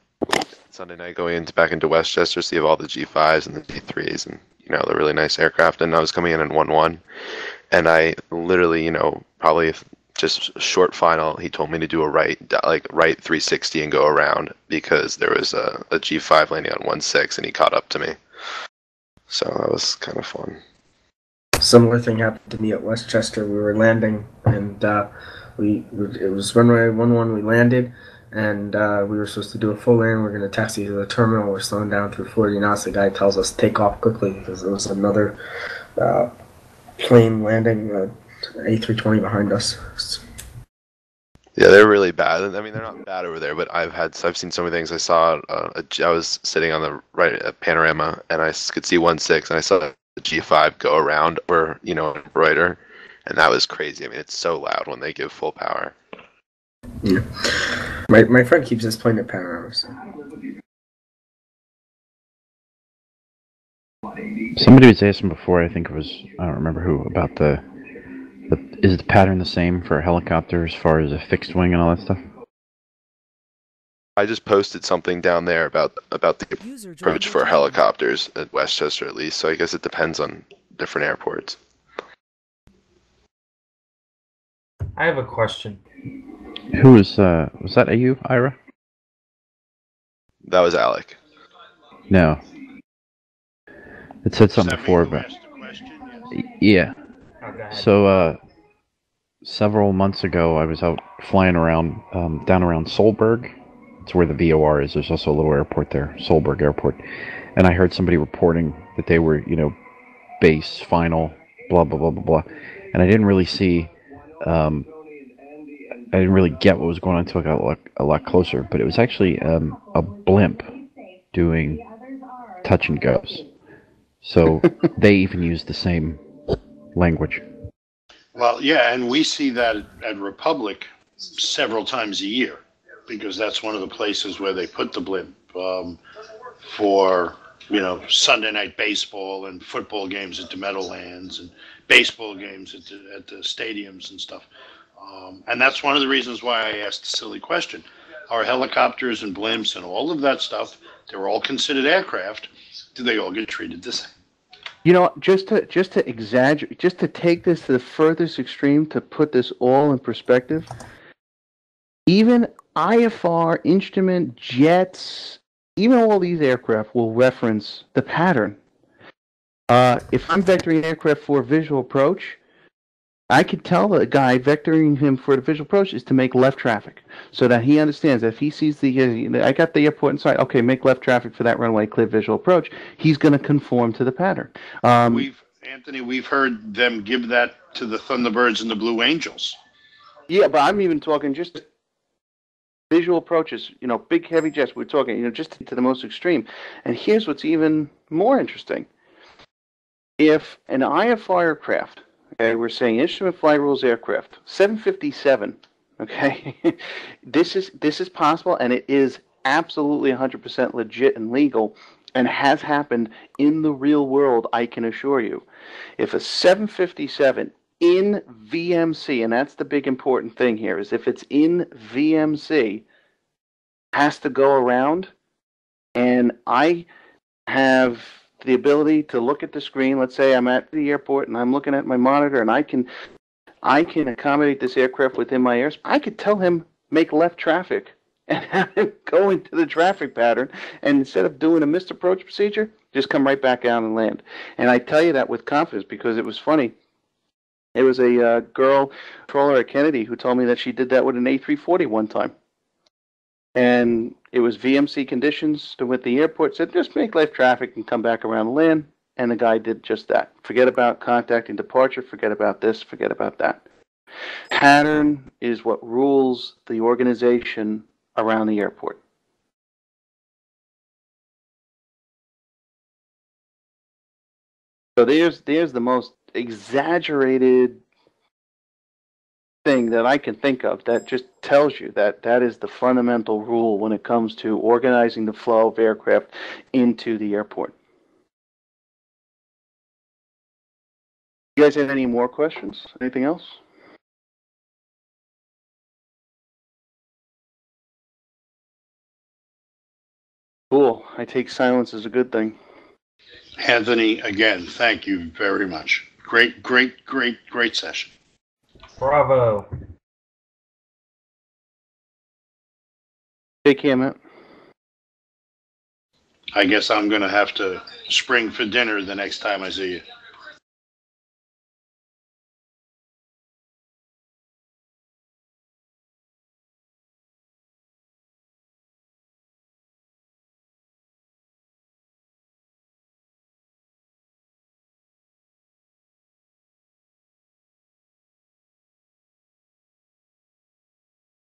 Sunday night going into back into Westchester, so you have all the G5s and the G3s and the really nice aircraft, and I was coming in 1-1, and I literally probably just short final, he told me to do a right 360 and go around because there was a G5 landing on 16 and he caught up to me. So that was kind of fun. Similar thing happened to me at Westchester. We were landing, and it was runway 11. We landed, and we were supposed to do a full land. We're going to taxi to the terminal. We're slowing down through 40 knots. The guy tells us take off quickly because there was another plane landing, A320 behind us. Yeah, they're really bad. I mean, they're not bad over there, but I've seen so many things. I saw I was sitting on the right at Panorama, and I could see 16, and I saw the G5 go around or Reuter, and that was crazy. I mean, it's so loud when they give full power. Yeah, my friend keeps his plane at Panorama. So. Somebody was asking before, I think it was, I don't remember who, about is the pattern the same for a helicopter as far as a fixed wing and all that stuff? I just posted something down there about the approach for helicopters at Westchester at least, so I guess it depends on different airports. I have a question. Who was that you, Ira? That was Alec. No. It said something before about... Yeah. So, several months ago, I was out flying around, down around Solberg. It's where the VOR is. There's also a little airport there, Solberg Airport. And I heard somebody reporting that they were, base, final, blah, blah, blah, blah, blah. And I didn't really see, I didn't really get what was going on until I got a lot closer. But it was actually a blimp doing touch and goes. So they even used the same language. Well, yeah, and we see that at Republic several times a year because that's one of the places where they put the blimp for, Sunday night baseball and football games at the Meadowlands and baseball games at the stadiums and stuff. And that's one of the reasons why I asked the silly question. Our helicopters and blimps and all of that stuff, they're all considered aircraft. Do they all get treated the same? Just to exaggerate, just to take this to the furthest extreme, to put this all in perspective, even IFR, instrument, jets, even all these aircraft will reference the pattern. If I'm vectoring an aircraft for visual approach, I could tell the guy vectoring him for the visual approach is to make left traffic, so that he understands that if he sees I got the airport inside, okay, make left traffic for that runway, clear visual approach. He's going to conform to the pattern. We've heard them give that to the Thunderbirds and the Blue Angels. Yeah, but I'm even talking just visual approaches, big heavy jets. We're talking, just to the most extreme. And here's what's even more interesting. If an IFR aircraft, okay, we're saying instrument flight rules aircraft, 757, okay, this is possible, and it is absolutely 100% legit and legal and has happened in the real world, I can assure you. If a 757 in VMC, and that's the big important thing here, is if it's in VMC, has to go around, and I have the ability to look at the screen. Let's say I'm at the airport and I'm looking at my monitor, and I can accommodate this aircraft within my airspace. I could tell him make left traffic and have him go into the traffic pattern, and instead of doing a missed approach procedure, just come right back out and land. And I tell you that with confidence because it was funny. It was a girl controller at Kennedy who told me that she did that with an A340 one time. And it was VMC conditions with the airport, said just make left traffic and come back around and land. And the guy did just that. Forget about contacting departure, forget about this, forget about that. Pattern is what rules the organization around the airport. So there's the most exaggerated thing that I can think of that just tells you that that is the fundamental rule when it comes to organizing the flow of aircraft into the airport. You guys have any more questions? Anything else? Cool. I take silence as a good thing. Anthony, again, thank you very much. Great session. Bravo. Take care, Matt. I guess I'm going to have to spring for dinner the next time I see you.